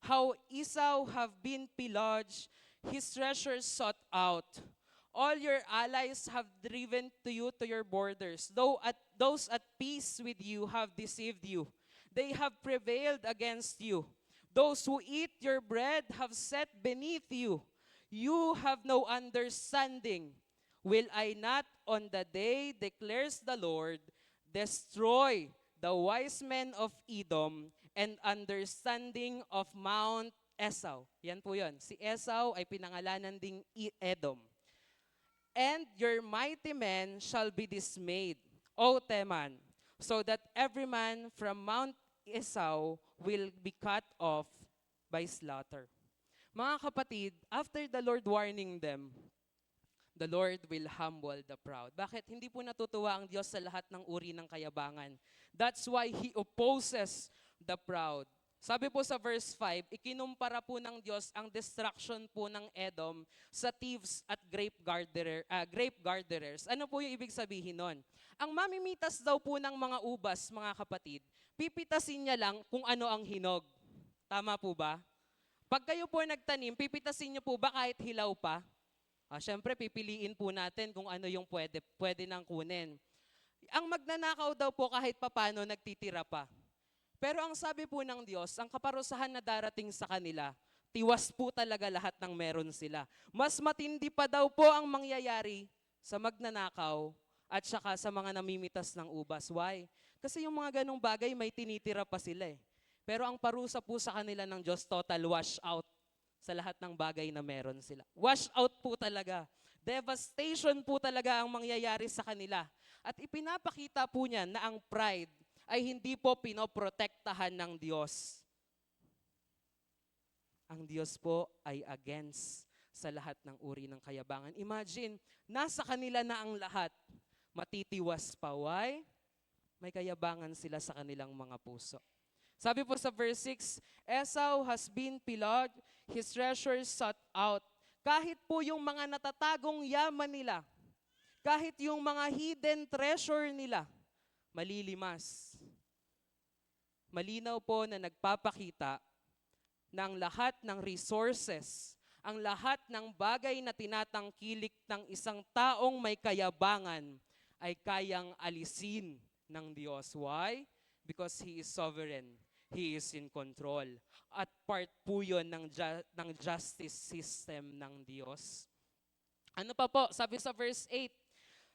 How Esau have been pillaged, his treasures sought out. All your allies have driven to you to your borders. Those at peace with you have deceived you. They have prevailed against you. Those who eat your bread have set beneath you. You have no understanding. Will I not on the day, declares the Lord, destroy the wise men of Edom and understanding of Mount Esau? Yan po yun. Si Esau ay pinangalanan ding Edom. And your mighty men shall be dismayed, O Teman, so that every man from Mount Esau will be cut off by slaughter. Mga kapatid, after the Lord warning them, the Lord will humble the proud. Bakit? Hindi po natutuwa ang Diyos sa lahat ng uri ng kayabangan. That's why He opposes the proud. Sabi po sa verse 5, ikinumpara po ng Diyos ang destruction po ng Edom sa thieves at grape gatherers. Ano po yung ibig sabihin nun? Ang mamimitas daw po ng mga ubas, mga kapatid, pipitasin niya lang kung ano ang hinog. Tama po ba? Pag kayo po nagtanim, pipitasin niyo po ba kahit hilaw pa? Siyempre, pipiliin po natin kung ano yung pwede nang kunin. Ang magnanakaw daw po kahit papano nagtitira pa. Pero ang sabi po ng Diyos, ang kaparusahan na darating sa kanila, tiwas po talaga lahat ng meron sila. Mas matindi pa daw po ang mangyayari sa magnanakaw at saka sa mga namimitas ng ubas. Why? Kasi yung mga ganong bagay may tinitira pa sila eh. Pero ang parusa po sa kanila ng Diyos, total wash out sa lahat ng bagay na meron sila. Wash out po talaga. Devastation po talaga ang mangyayari sa kanila. At ipinapakita po niya na ang pride ay hindi po pinoprotektahan ng Diyos. Ang Diyos po ay against sa lahat ng uri ng kayabangan. Imagine, nasa kanila na ang lahat. Matitiwas pa. Why? May kayabangan sila sa kanilang mga puso. Sabi po sa verse 6, Esau has been pillaged, his treasures sought out. Kahit po yung mga natatagong yaman nila, kahit yung mga hidden treasure nila, malilimas. Malinaw po na nagpapakita ng lahat ng resources, ang lahat ng bagay na tinatangkilik ng isang taong may kayabangan ay kayang alisin ng Diyos. Why? Because He is sovereign. He is in control. At part po yun ng justice system ng Diyos. Ano pa po? Sabi sa verse 8,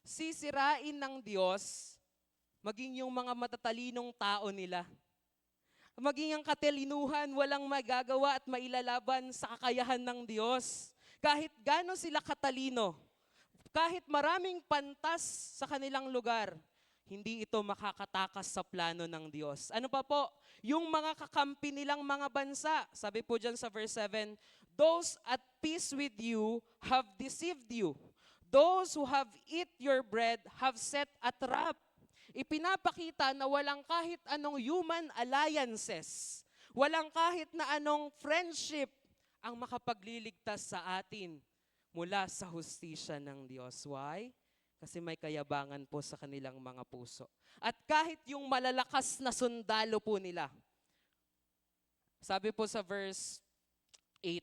sisirain ng Diyos maging yung mga matatalinong tao nila. maging ang katalinuhan, walang magagawa at mailalaban sa kakayahan ng Diyos. Kahit gaano sila katalino, kahit maraming pantas sa kanilang lugar, hindi ito makakatakas sa plano ng Diyos. Ano pa po? Yung mga kakampi nilang mga bansa, sabi po dyan sa verse 7, those at peace with you have deceived you. Those who have eat your bread have set a trap. Ipinapakita na walang kahit anong human alliances, walang kahit na anong friendship ang makapagliligtas sa atin mula sa hustisya ng Diyos. Why? Kasi may kayabangan po sa kanilang mga puso. At kahit yung malalakas na sundalo po nila, sabi po sa verse 8,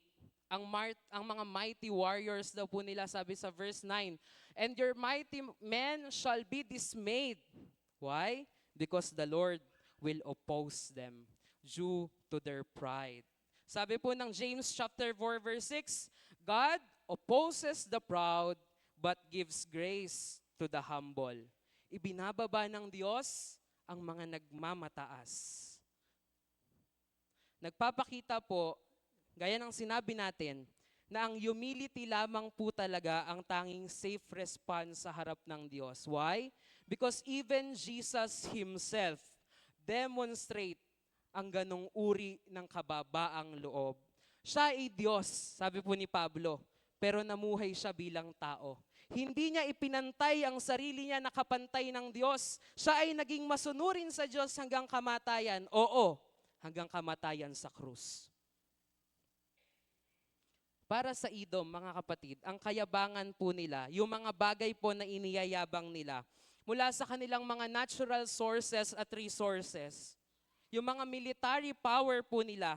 ang mga mighty warriors daw po nila, sabi sa verse 9, and your mighty men shall be dismayed. Why? Because the Lord will oppose them due to their pride. Sabi po ng James chapter 4 verse 6, God opposes the proud but gives grace to the humble. Ibinababa ng Diyos ang mga nagmamataas. Nagpapakita po, gaya ng sinabi natin, na ang humility lamang po talaga ang tanging safe response sa harap ng Diyos. Why? Because even Jesus Himself demonstrate ang ganong uri ng kababaang loob. Siya ay Diyos, sabi po ni Pablo, pero namuhay siya bilang tao. Hindi niya ipinantay ang sarili niya na kapantay ng Diyos. Siya ay naging masunurin sa Diyos hanggang kamatayan. Oo, hanggang kamatayan sa krus. Para sa Edom, mga kapatid, ang kayabangan po nila, yung mga bagay po na iniyayabang nila, mula sa kanilang mga natural sources at resources, yung mga military power po nila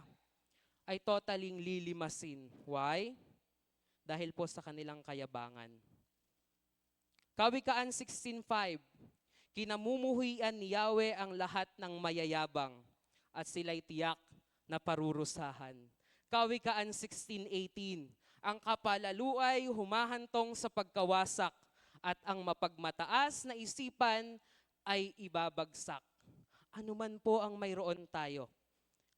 ay totaling lilimasin. Why? Dahil po sa kanilang kayabangan. Kawikaan 16:5, kinamumuhian ni Yahweh ang lahat ng mayayabang at sila'y tiyak na parurusahan. Kawikaan 16:18, ang kapalaluay humahantong sa pagkawasak at ang mapagmataas na isipan ay ibabagsak. Ano man po ang mayroon tayo,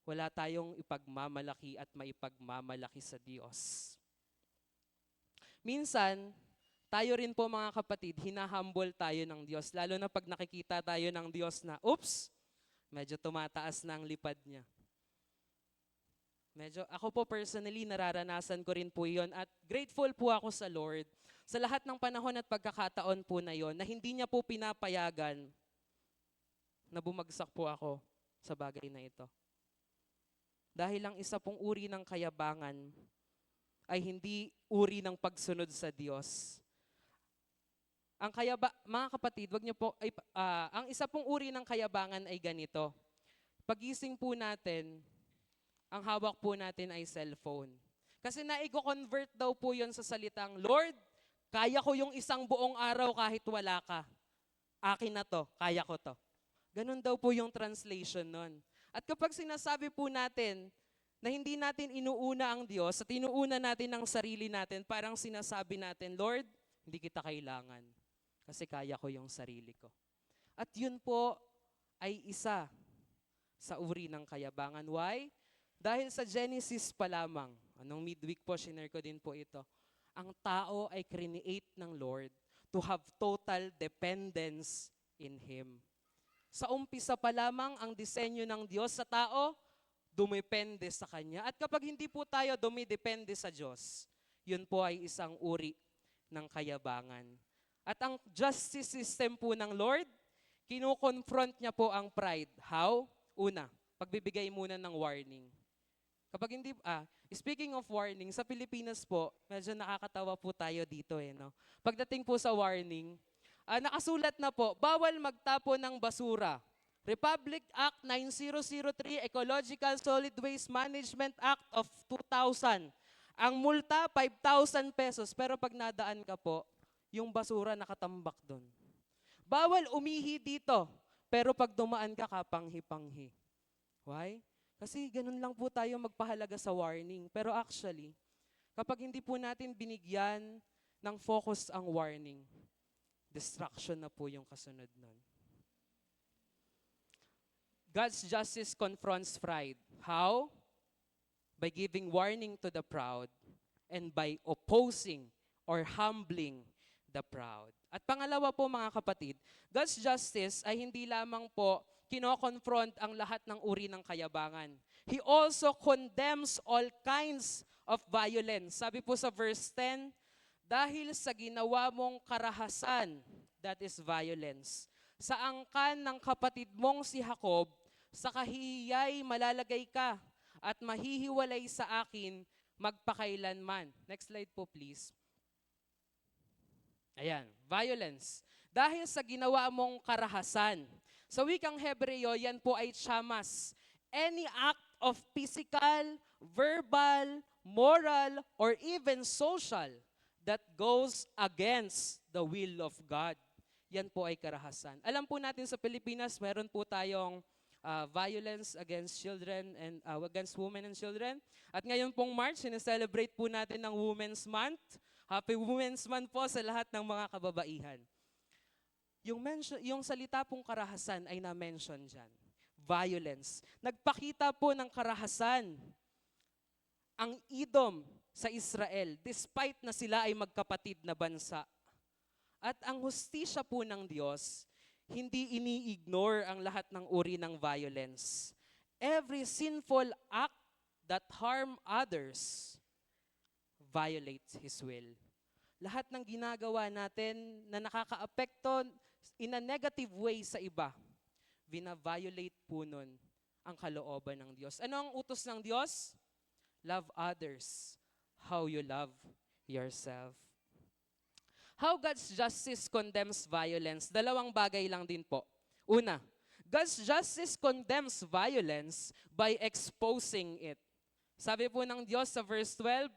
wala tayong ipagmamalaki at maipagmamalaki sa Diyos. Minsan, tayo rin po mga kapatid, hinahumble tayo ng Diyos, lalo na pag nakikita tayo ng Diyos na, oops, medyo tumataas na ang lipad niya. Ako po personally, nararanasan ko rin po yun at grateful po ako sa Lord sa lahat ng panahon at pagkakataon po na yon na hindi niya po pinapayagan na bumagsak po ako sa bagay na ito. Dahil ang isa pong uri ng kayabangan ay hindi uri ng pagsunod sa Diyos. Mga kapatid, wag niyo po, ang isa pong uri ng kayabangan ay ganito. Pagising po natin, ang hawak po natin ay cellphone. Kasi naigo-convert daw po yon sa salitang, Lord, kaya ko yung isang buong araw kahit wala ka. Akin na to, kaya ko to. Ganun daw po yung translation nun. At kapag sinasabi po natin na hindi natin inuuna ang Diyos at inuuna natin ang sarili natin, parang sinasabi natin, Lord, hindi kita kailangan kasi kaya ko yung sarili ko. At yun po ay isa sa uri ng kayabangan. Why? Dahil sa Genesis pa lamang, anong midweek po, shinare ko din po ito, ang tao ay create ng Lord to have total dependence in Him. Sa umpisa pa lamang, ang disenyo ng Diyos sa tao, dumepende sa Kanya. At kapag hindi po tayo dumidepende sa Diyos, yun po ay isang uri ng kayabangan. At ang justice system po ng Lord, kinukonfront niya po ang pride. How? Una, pagbibigay muna ng warning. Kapag hindi, speaking of warning, sa Pilipinas po, medyo nakakatawa po tayo dito no? Pagdating po sa warning, nakasulat na po, bawal magtapon ng basura. Republic Act 9003, Ecological Solid Waste Management Act of 2000. Ang multa, 5,000 pesos. Pero pag nadaan ka po, yung basura nakatambak doon. Bawal umihi dito. Pero pag dumaan ka, kapanghi-panghi. Why? Kasi ganun lang po tayo magpahalaga sa warning. Pero actually, kapag hindi po natin binigyan ng focus ang warning, destruction na po yung kasunod nun. God's justice confronts pride. How? By giving warning to the proud and by opposing or humbling the proud. At pangalawa po mga kapatid, God's justice ay hindi lamang po kino-confront ang lahat ng uri ng kayabangan. He also condemns all kinds of violence. Sabi po sa verse 10, dahil sa ginawa mong karahasan, that is violence, sa angkan ng kapatid mong si Jacob, sa kahihiyay malalagay ka at mahihiwalay sa akin magpakailanman. Next slide po please. Ayan, violence. Dahil sa ginawa mong karahasan. Sa wikang Hebreo, yan po ay chamas. Any act of physical, verbal, moral, or even social that goes against the will of God. Yan po ay karahasan. Alam po natin sa Pilipinas, meron po tayong violence against children and against women and children. At ngayon pong March, sineselebrate po natin ng Women's Month. Happy Women's Month po sa lahat ng mga kababaihan. Yung salita pong karahasan ay na-mention dyan. Violence. Nagpakita po ng karahasan ang Edom sa Israel despite na sila ay magkapatid na bansa. At ang hustisya po ng Diyos, hindi ini-ignore ang lahat ng uri ng violence. Every sinful act that harm others violates His will. Lahat ng ginagawa natin na nakakaapekto in a negative way sa iba, vina-violate po nun ang kalooban ng Diyos. Ano ang utos ng Diyos? Love others how you love yourself. How God's justice condemns violence? Dalawang bagay lang din po. Una, God's justice condemns violence by exposing it. Sabi po ng Diyos sa verse 12,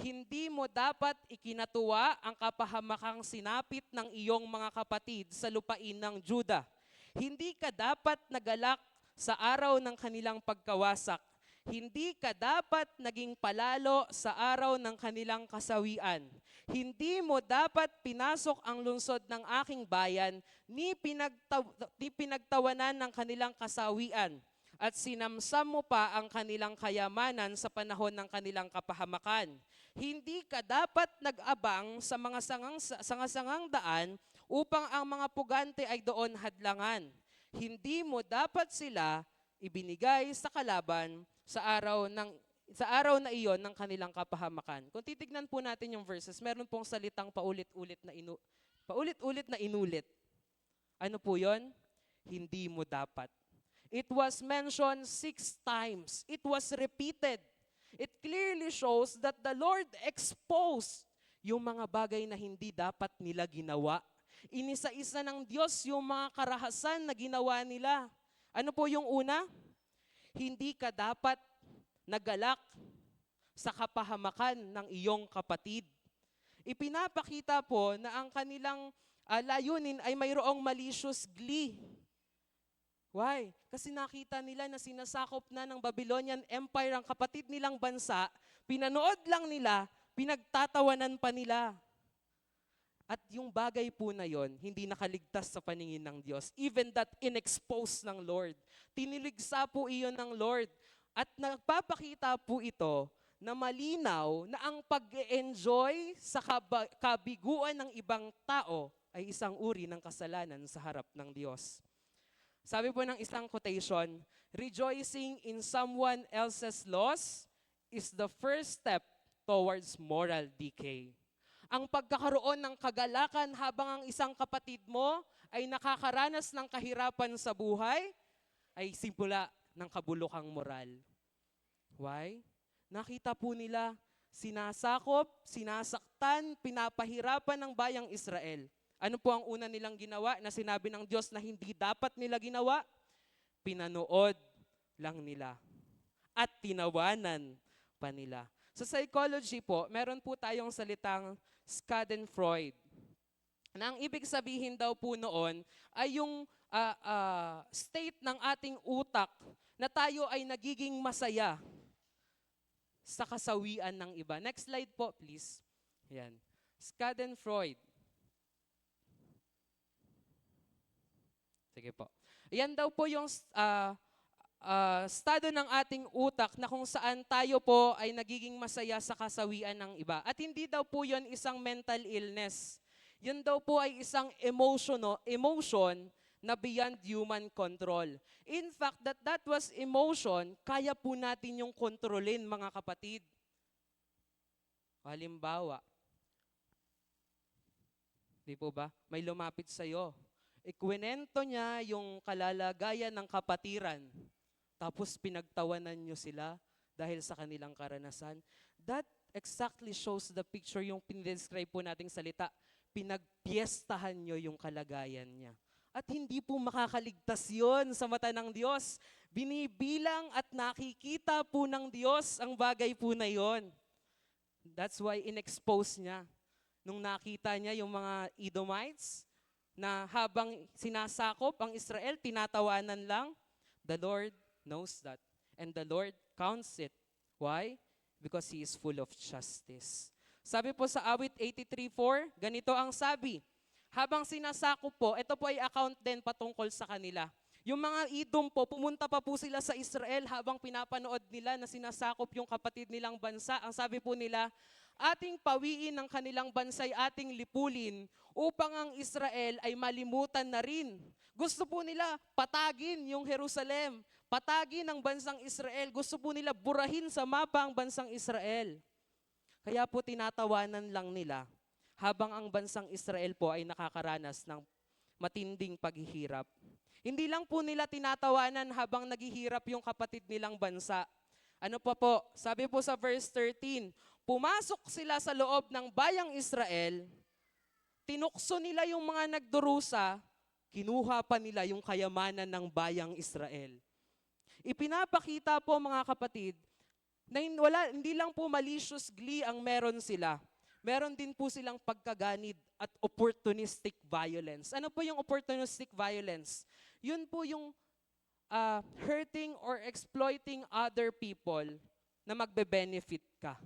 hindi mo dapat ikinatuwa ang kapahamakang sinapit ng iyong mga kapatid sa lupain ng Juda. Hindi ka dapat nagalak sa araw ng kanilang pagkawasak. Hindi ka dapat naging palalo sa araw ng kanilang kasawian. Hindi mo dapat pinasok ang lungsod ng aking bayan, ni pinagtawanan ng kanilang kasawian, at sinamsam mo pa ang kanilang kayamanan sa panahon ng kanilang kapahamakan. Hindi ka dapat nag-abang sa mga sangasangang daan upang ang mga pugante ay doon hadlangan. Hindi mo dapat sila ibinigay sa kalaban sa araw na iyon ng kanilang kapahamakan. Kung titignan po natin yung verses, meron pong salitang paulit-ulit na inulit. Ano po yon? Hindi mo dapat. It was mentioned 6 times. It was repeated. It clearly shows that the Lord exposed yung mga bagay na hindi dapat nila ginawa. Inisa-isa ng Diyos yung mga karahasan na ginawa nila. Ano po yung una? Hindi ka dapat nagalak sa kapahamakan ng iyong kapatid. Ipinapakita po na ang kanilang layunin ay mayroong malicious glee. Why? Kasi nakita nila na sinasakop na ng Babylonian Empire ang kapatid nilang bansa, pinanood lang nila, pinagtatawanan pa nila. At yung bagay po na yon, hindi nakaligtas sa paningin ng Diyos. Even that inexposed ng Lord. Tiniligsa po iyon ng Lord. At nagpapakita po ito na malinaw na ang pag-enjoy sa kabiguan ng ibang tao ay isang uri ng kasalanan sa harap ng Diyos. Sabi po ng isang quotation, rejoicing in someone else's loss is the first step towards moral decay. Ang pagkakaroon ng kagalakan habang ang isang kapatid mo ay nakakaranas ng kahirapan sa buhay, ay simula ng kabulukang moral. Why? Nakita po nila, sinasakop, sinasaktan, pinapahirapan ng bayang Israel. Ano po ang una nilang ginawa na sinabi ng Diyos na hindi dapat nila ginawa? Pinanood lang nila. At tinawanan pa nila. Sa psychology po, meron po tayong salitang Schadenfreude. Na ang ibig sabihin daw po noon ay yung state ng ating utak na tayo ay nagiging masaya sa kasawian ng iba. Next slide po, please. Yan. Schadenfreude. Sige po. Yan daw po yung estado ng ating utak na kung saan tayo po ay nagiging masaya sa kasawian ng iba. At hindi daw po yon isang mental illness. Yun daw po ay isang emotion na beyond human control. In fact, that was emotion, kaya po natin yung kontrolin, mga kapatid. Halimbawa, di po ba? May lumapit sa'yo. Ikwinento niya yung kalalagayan ng kapatiran. Tapos pinagtawanan nyo sila dahil sa kanilang karanasan. That exactly shows the picture, yung pinidescribe po nating salita. Pinagpiestahan nyo yung kalagayan niya. At hindi po makakaligtas yon sa mata ng Diyos. Binibilang at nakikita po ng Diyos ang bagay po na yon. That's why in-expose niya. Nung nakita niya yung mga Edomites, na habang sinasakop ang Israel, tinatawanan lang, the Lord knows that. And the Lord counts it. Why? Because He is full of justice. Sabi po sa awit 83:4, ganito ang sabi, habang sinasakop po, ito po ay account din patungkol sa kanila. Yung mga Edom po, pumunta pa po sila sa Israel habang pinapanood nila na sinasakop yung kapatid nilang bansa. Ang sabi po nila, ating pawiin ng kanilang bansa'y ating lipulin upang ang Israel ay malimutan na rin. Gusto po nila patagin yung Jerusalem, patagin ang bansang Israel. Gusto po nila burahin sa mapa ang bansang Israel. Kaya po tinatawanan lang nila habang ang bansang Israel po ay nakakaranas ng matinding paghihirap. Hindi lang po nila tinatawanan habang naghihirap yung kapatid nilang bansa. Ano pa po? Sabi po sa verse 13, pumasok sila sa loob ng bayang Israel, tinukso nila yung mga nagdurusa, kinuha pa nila yung kayamanan ng bayang Israel. Ipinapakita po, mga kapatid, na hindi lang po malicious glee ang meron sila. Meron din po silang pagkaganid at opportunistic violence. Ano po yung opportunistic violence? Yun po yung hurting or exploiting other people na magbe-benefit ka.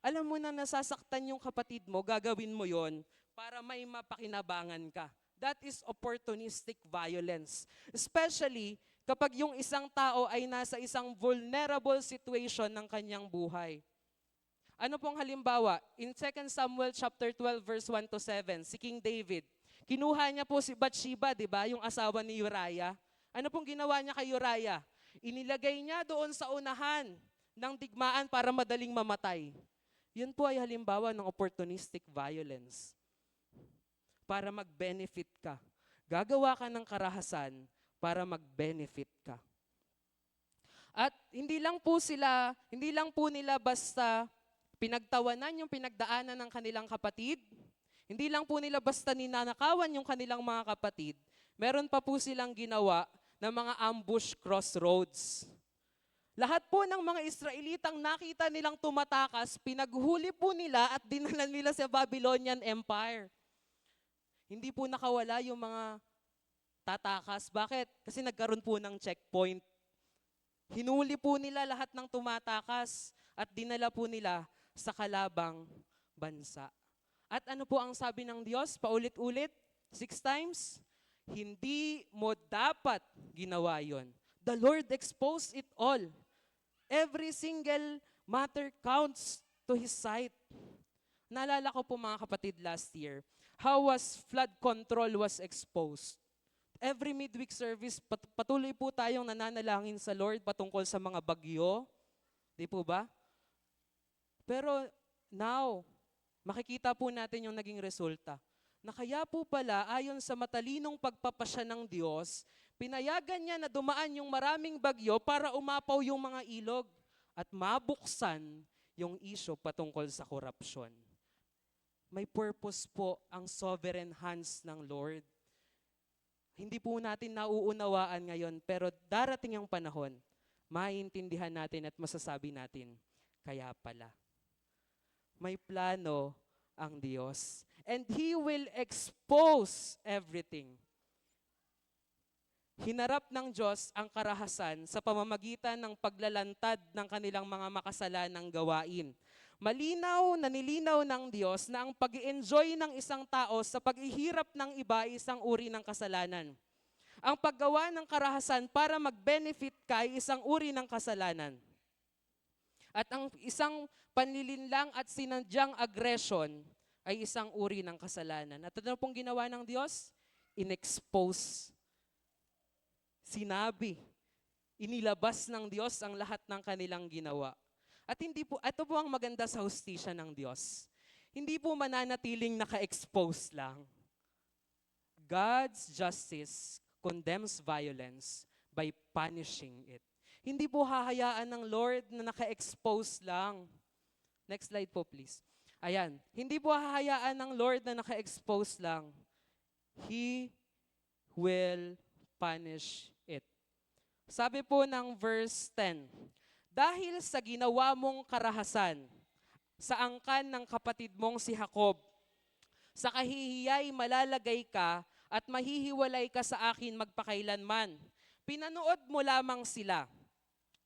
Alam mo na nasasaktan yung kapatid mo, gagawin mo yon para may mapakinabangan ka. That is opportunistic violence. Especially kapag yung isang tao ay nasa isang vulnerable situation ng kanyang buhay. Ano pong halimbawa? In 2 Samuel chapter 12 verse 1 to 7, si King David, kinuha niya po si Bathsheba, di ba, yung asawa ni Uriah. Ano pong ginawa niya kay Uriah? Inilagay niya doon sa unahan ng digmaan para madaling mamatay. Yun po ay halimbawa ng opportunistic violence. Para mag-benefit ka. Gagawa ka ng karahasan para mag-benefit ka. At hindi lang po nila basta pinagtawanan yung pinagdaanan ng kanilang kapatid. Hindi lang po nila basta ninanakawan yung kanilang mga kapatid. Meron pa po silang ginawa ng mga ambush crossroads. Lahat po ng mga Israelitang nakita nilang tumatakas, pinaghuli po nila at dinala nila sa Babylonian Empire. Hindi po nakawala yung mga tatakas. Bakit? Kasi nagkaroon po ng checkpoint. Hinuli po nila lahat ng tumatakas at dinala po nila sa kalabang bansa. At ano po ang sabi ng Diyos? Paulit-ulit, 6 times? Hindi mo dapat ginawa yon. The Lord exposed it all. Every single matter counts to His sight. Naalala ko po, mga kapatid, last year, how was flood control was exposed. Every midweek service, patuloy po tayong nananalangin sa Lord patungkol sa mga bagyo. Di po ba? Pero now, makikita po natin yung naging resulta. Na kaya po pala, ayon sa matalinong pagpapasya ng Diyos, pinayagan niya na dumaan yung maraming bagyo para umapaw yung mga ilog at mabuksan yung issue patungkol sa korupsyon. May purpose po ang sovereign hands ng Lord. Hindi po natin nauunawaan ngayon, pero darating ang panahon, maintindihan natin at masasabi natin, kaya pala. May plano ang Diyos. And He will expose everything. Hinarap ng Diyos ang karahasan sa pamamagitan ng paglalantad ng kanilang mga makasalanang gawain. Malinaw na nilinaw ng Diyos na ang pag-i-enjoy ng isang tao sa paghihirap ng iba ay isang uri ng kasalanan. Ang paggawa ng karahasan para mag-benefit ka ay isang uri ng kasalanan. At ang isang panlilinlang at sinadyang aggression ay isang uri ng kasalanan. At ano pong ginawa ng Diyos? In-expose, sinabi, inilabas ng Diyos ang lahat ng kanilang ginawa. At hindi po, ito po ang maganda sa hustisya ng Diyos. Hindi po mananatiling naka-expose lang. God's justice condemns violence by punishing it. Hindi po hahayaan ng Lord na naka-expose lang. Next slide po please. Ayan, hindi po hahayaan ng Lord na naka-expose lang. He will punish it. Sabi po ng verse 10, dahil sa ginawa mong karahasan, sa angkan ng kapatid mong si Jacob, sa kahihiyay malalagay ka at mahihiwalay ka sa akin magpakailanman. Pinanood mo lamang sila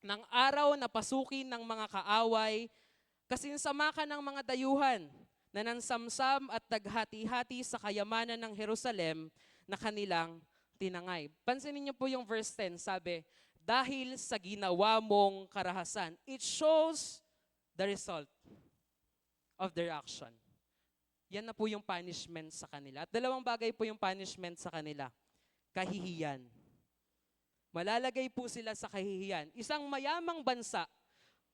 ng araw na pasukin ng mga kaaway, kasinsama ka ng mga dayuhan na nansamsam at naghati-hati sa kayamanan ng Jerusalem na kanilang tinangay. Pansinin niyo po yung verse 10, sabi, dahil sa ginawa mong karahasan. It shows the result of their action. Yan na po yung punishment sa kanila. At dalawang bagay po yung punishment sa kanila. Kahihiyan. Malalagay po sila sa kahihiyan. Isang mayamang bansa,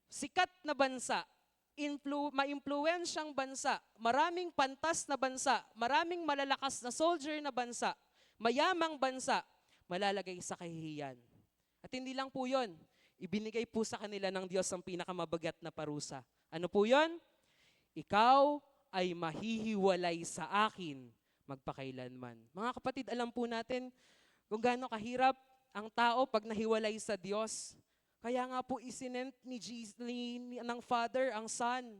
sikat na bansa, maimpluwensyang bansa, maraming pantas na bansa, maraming malalakas na soldier na bansa, mayamang bansa, malalagay sa kahihiyan. At hindi lang po yun, ibinigay po sa kanila ng Diyos ang pinakamabagat na parusa. Ano po yun? Ikaw ay mahihiwalay sa akin magpakailanman. Mga kapatid, alam po natin kung gaano kahirap ang tao pag nahiwalay sa Diyos. Kaya nga po isinent ng Father ang Son.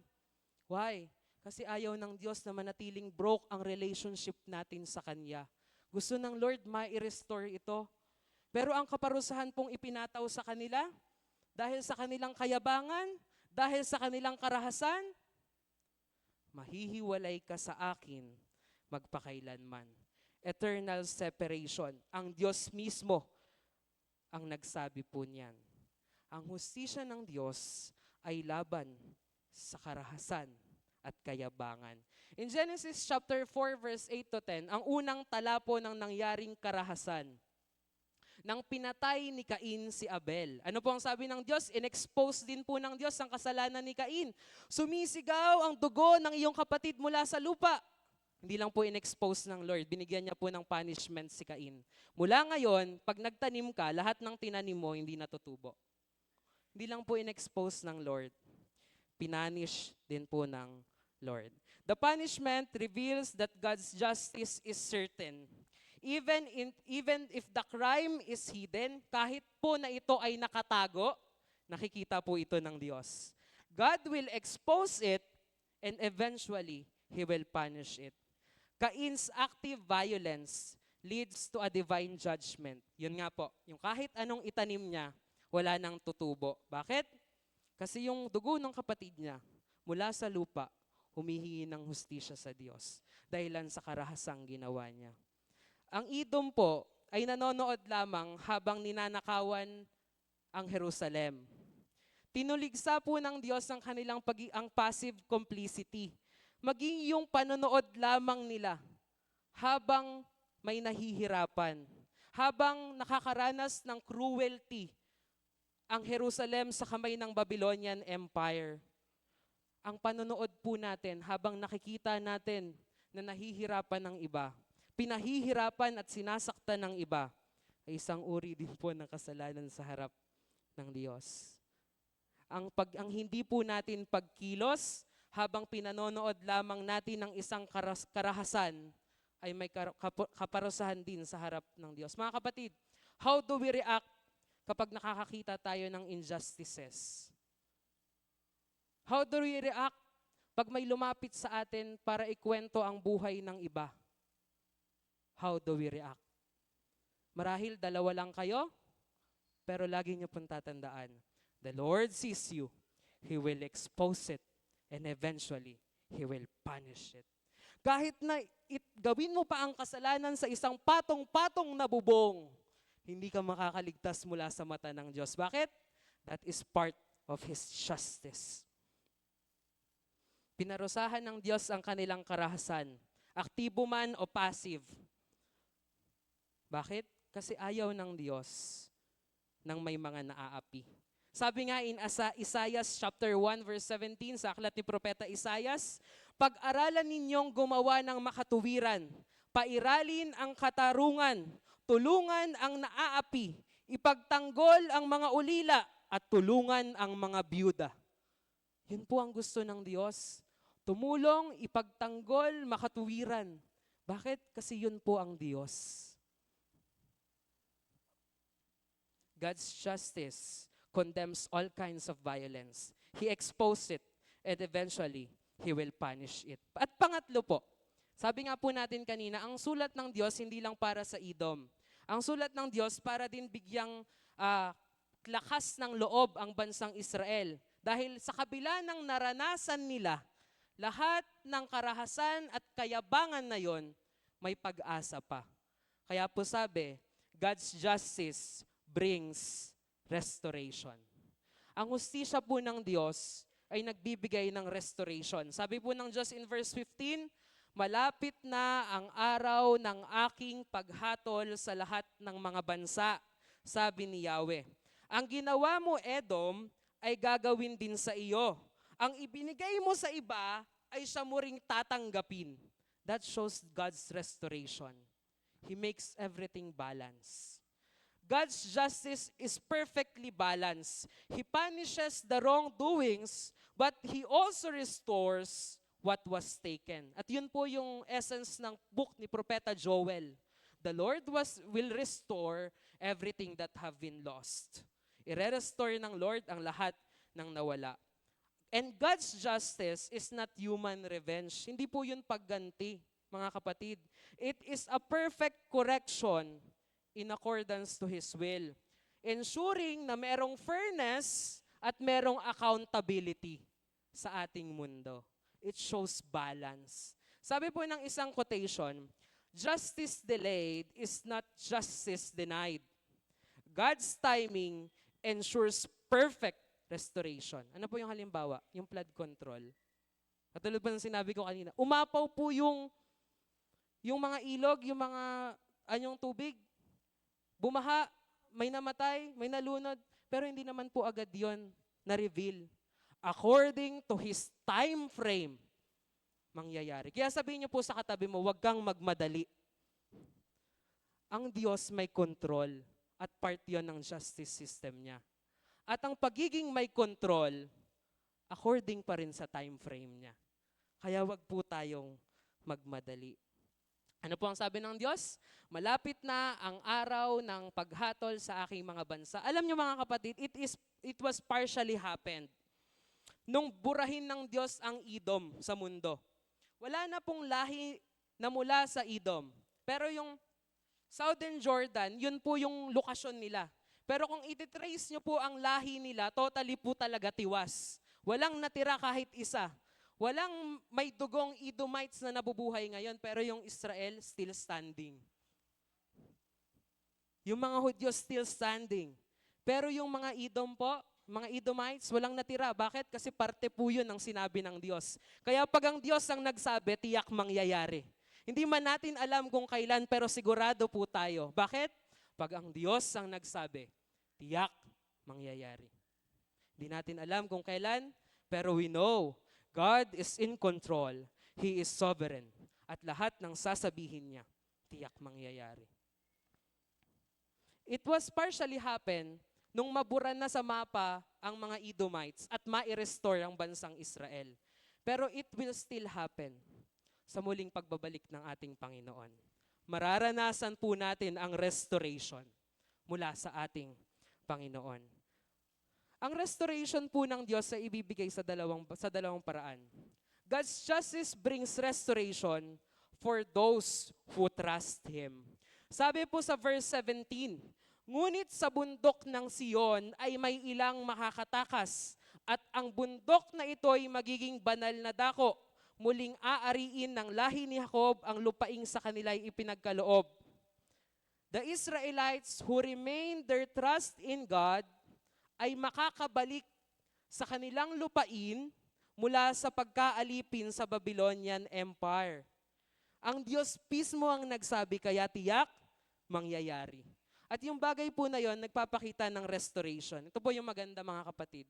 Why? Kasi ayaw ng Diyos na manatiling broke ang relationship natin sa Kanya. Gusto ng Lord ma-restore ito. Pero ang kaparusahan pong ipinataw sa kanila, dahil sa kanilang kayabangan, dahil sa kanilang karahasan, mahihiwalay ka sa akin magpakailanman. Eternal separation. Ang Diyos mismo ang nagsabi po niyan. Ang hustisya ng Diyos ay laban sa karahasan at kayabangan. In Genesis chapter 4 verse 8 to 10, ang unang tala po ng nangyaring karahasan nang pinatay ni Cain si Abel. Ano po ang sabi ng Diyos? In-expose din po ng Diyos ang kasalanan ni Cain. Sumisigaw ang dugo ng iyong kapatid mula sa lupa. Hindi lang po in-expose ng Lord, binigyan niya po ng punishment si Cain. Mula ngayon, pag nagtanim ka, lahat ng tinanim mo hindi natutubo. Hindi lang po in-expose ng Lord, pinanish din po ng Lord. The punishment reveals that God's justice is certain. Even if the crime is hidden, kahit po na ito ay nakatago, nakikita po ito ng Diyos. God will expose it and eventually He will punish it. Cain's active violence leads to a divine judgment. Yun nga po, yung kahit anong itanim niya, wala nang tutubo. Bakit? Kasi yung dugo ng kapatid niya, mula sa lupa, humihingi ng hustisya sa Diyos dahilan sa karahasang ginawa niya. Ang Edom po ay nanonood lamang habang ninanakawan ang Jerusalem. Tinuligsa po ng Diyos ang kanilang ang passive complicity. Maging yung panonood lamang nila habang may nahihirapan, habang nakakaranas ng cruelty ang Jerusalem sa kamay ng Babylonian Empire. Ang panonood po natin habang nakikita natin na nahihirapan ng iba, pinahihirapan at sinasaktan ng iba, ay isang uri din po ng kasalanan sa harap ng Diyos. Ang hindi po natin pagkilos habang pinanonood lamang natin ng isang karahasan ay may kaparusahan din sa harap ng Diyos. Mga kapatid, how do we react kapag nakakakita tayo ng injustices? How do we react pag may lumapit sa atin para ikwento ang buhay ng iba? How do we react? Marahil dalawa lang kayo, pero lagi niyo pong tatandaan, the Lord sees you, He will expose it, and eventually, He will punish it. Kahit na gawin mo pa ang kasalanan sa isang patong-patong na bubong, hindi ka makakaligtas mula sa mata ng Diyos. Bakit? That is part of His justice. Pinarusahan ng Diyos ang kanilang karahasan. Aktibo man o passive. Bakit? Kasi ayaw ng Diyos ng may mga naaapi. Sabi nga in Isaiah chapter 1 verse 17 sa aklat ni Propeta Isaias, pag-aralan ninyong gumawa ng makatuwiran, pairalin ang katarungan, tulungan ang naaapi, ipagtanggol ang mga ulila, at tulungan ang mga byuda. Yun po ang gusto ng Diyos. Tumulong, ipagtanggol, makatuwiran. Bakit? Kasi yun po ang Diyos. God's justice condemns all kinds of violence. He exposed it, and eventually, He will punish it. At pangatlo po, sabi nga po natin kanina, ang sulat ng Diyos hindi lang para sa Edom. Ang sulat ng Diyos para din bigyang lakas ng loob ang bansang Israel. Dahil sa kabila ng naranasan nila, lahat ng karahasan at kayabangan na yon, may pag-asa pa. Kaya po sabi, God's justice brings restoration. Ang hustisya po ng Diyos ay nagbibigay ng restoration. Sabi po ng Diyos in verse 15, malapit na ang araw ng aking paghatol sa lahat ng mga bansa, sabi ni Yahweh. Ang ginawa mo, Edom, ay gagawin din sa iyo. Ang ibinigay mo sa iba ay siya mo ring tatanggapin. That shows God's restoration. He makes everything balance. God's justice is perfectly balanced. He punishes the wrongdoings, but He also restores what was taken. At yun po yung essence ng book ni Propeta Joel. The Lord will restore everything that have been lost. I-restore ng Lord ang lahat ng nawala. And God's justice is not human revenge. Hindi po yun pagganti, mga kapatid. It is a perfect correction in accordance to His will, ensuring na merong fairness at merong accountability sa ating mundo. It shows balance. Sabi po ng isang quotation, justice delayed is not justice denied. God's timing ensures perfect restoration. Ano po yung halimbawa? Yung flood control. Katulad po ng sinabi ko kanina, umapaw po yung mga ilog, yung mga anyong tubig, bumaha, may namatay, may nalunod, pero hindi naman po agad yon na-reveal. According to His time frame, mangyayari. Kaya sabihin niyo po sa katabi mo, huwag kang magmadali. Ang Diyos may control at part yon ng justice system niya. At ang pagiging may control, according pa rin sa time frame niya. Kaya wag po tayong magmadali. Ano po ang sabi ng Diyos? Malapit na ang araw ng paghatol sa aking mga bansa. Alam niyo mga kapatid, it was partially happened. Nung burahin ng Diyos ang Edom sa mundo. Wala na pong lahi na mula sa Edom. Pero yung Southern Jordan, yun po yung lokasyon nila. Pero kung ititrace nyo po ang lahi nila, totally po talaga tiwas. Walang natira kahit isa. Walang may dugong Edomites na nabubuhay ngayon, pero yung Israel still standing. Yung mga Hudyo still standing. Pero yung mga Edom po, mga Edomites, walang natira. Bakit? Kasi parte po yun ng sinabi ng Diyos. Kaya pag ang Diyos ang nagsabi, tiyak mangyayari. Hindi man natin alam kung kailan, pero sigurado po tayo. Bakit? Pag ang Diyos ang nagsabi, tiyak mangyayari. Hindi natin alam kung kailan, pero we know God is in control. He is sovereign. At lahat ng sasabihin niya, tiyak mangyayari. It was partially happen nung mabura na sa mapa ang mga Edomites at ma-restore ang bansang Israel. Pero it will still happen sa muling pagbabalik ng ating Panginoon. Mararanasan po natin ang restoration mula sa ating Panginoon. Ang restoration po ng Diyos ay ibibigay sa dalawang paraan. God's justice brings restoration for those who trust Him. Sabi po sa verse 17, ngunit sa bundok ng Sion ay may ilang makakatakas at ang bundok na ito ay magiging banal na dako. Muling aariin ng lahi ni Jacob ang lupaing sa kanila ay ipinagkaloob. The Israelites who remained their trust in God ay makakabalik sa kanilang lupain mula sa pagkaalipin sa Babylonian Empire. Ang Diyos mismo ang nagsabi, kaya tiyak, mangyayari. At yung bagay po na yon, nagpapakita ng restoration. Ito po yung maganda mga kapatid.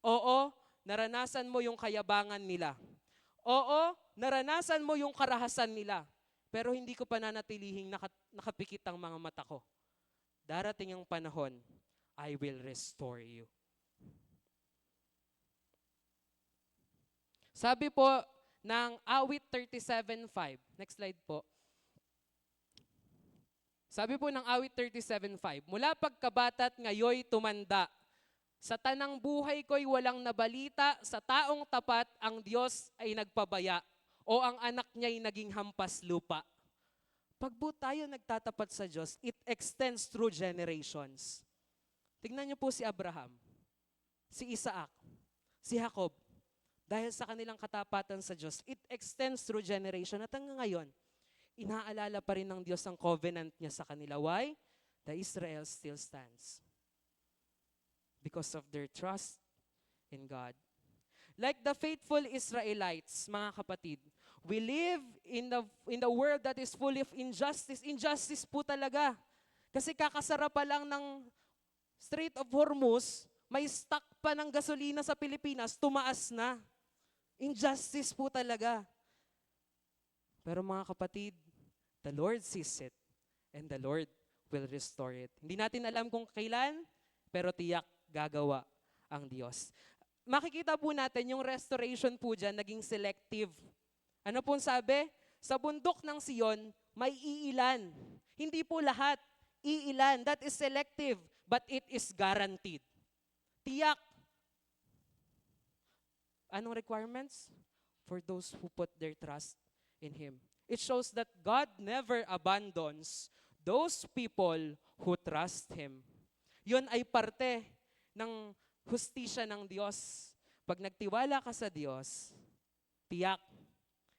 Oo, naranasan mo yung kayabangan nila. Oo, naranasan mo yung karahasan nila. Pero hindi ko pananatilihing nakapikit ang mga mata ko. Darating ang panahon, I will restore you. Sabi po ng Awit 37:5. Next slide po. Sabi po ng Awit 37:5, mula pagkabata't ngayoy tumanda, sa tanang buhay ko'y walang nabalita, sa taong tapat ang Diyos ay nagpabaya, o ang anak niya'y naging hampas lupa. Pag po tayo nagtatapat sa Diyos, it extends through generations. Tignan niyo po si Abraham, si Isaac, si Jacob. Dahil sa kanilang katapatan sa Diyos, it extends through generation. At hanggang ngayon, inaalala pa rin ng Diyos ang covenant niya sa kanila. Why? The Israel still stands. Because of their trust in God. Like the faithful Israelites, mga kapatid, we live in the world that is full of injustice. Injustice po talaga. Kasi kakasara pa lang ng Strait of Hormuz, may stock pa ng gasolina sa Pilipinas, tumaas na. Injustice po talaga. Pero mga kapatid, the Lord sees it and the Lord will restore it. Hindi natin alam kung kailan, pero tiyak gagawa ang Diyos. Makikita po natin yung restoration po dyan naging selective. Ano pong sabi? Sa bundok ng Sion, may iilan. Hindi po lahat. Iilan. That is selective, but it is guaranteed. Tiyak. Anong requirements? For those who put their trust in Him. It shows that God never abandons those people who trust Him. Yun ay parte ng hustisya ng Diyos. Pag nagtiwala ka sa Diyos, tiyak,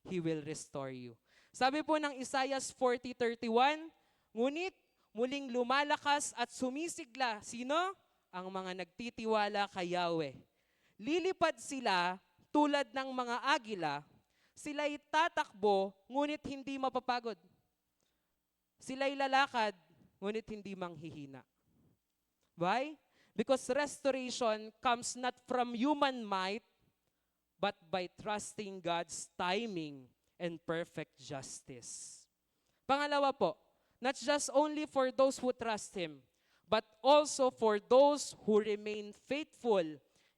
He will restore you. Sabi po ng Isaiah 40:31, ngunit muling lumalakas at sumisigla. Sino? Ang mga nagtitiwala kay Yahweh. Lilipad sila tulad ng mga agila, sila'y tatakbo, ngunit hindi mapapagod. Sila'y lalakad, ngunit hindi manghihina. Why? Because restoration comes not from human might, but by trusting God's timing and perfect justice. Pangalawa po, not just only for those who trust Him, but also for those who remain faithful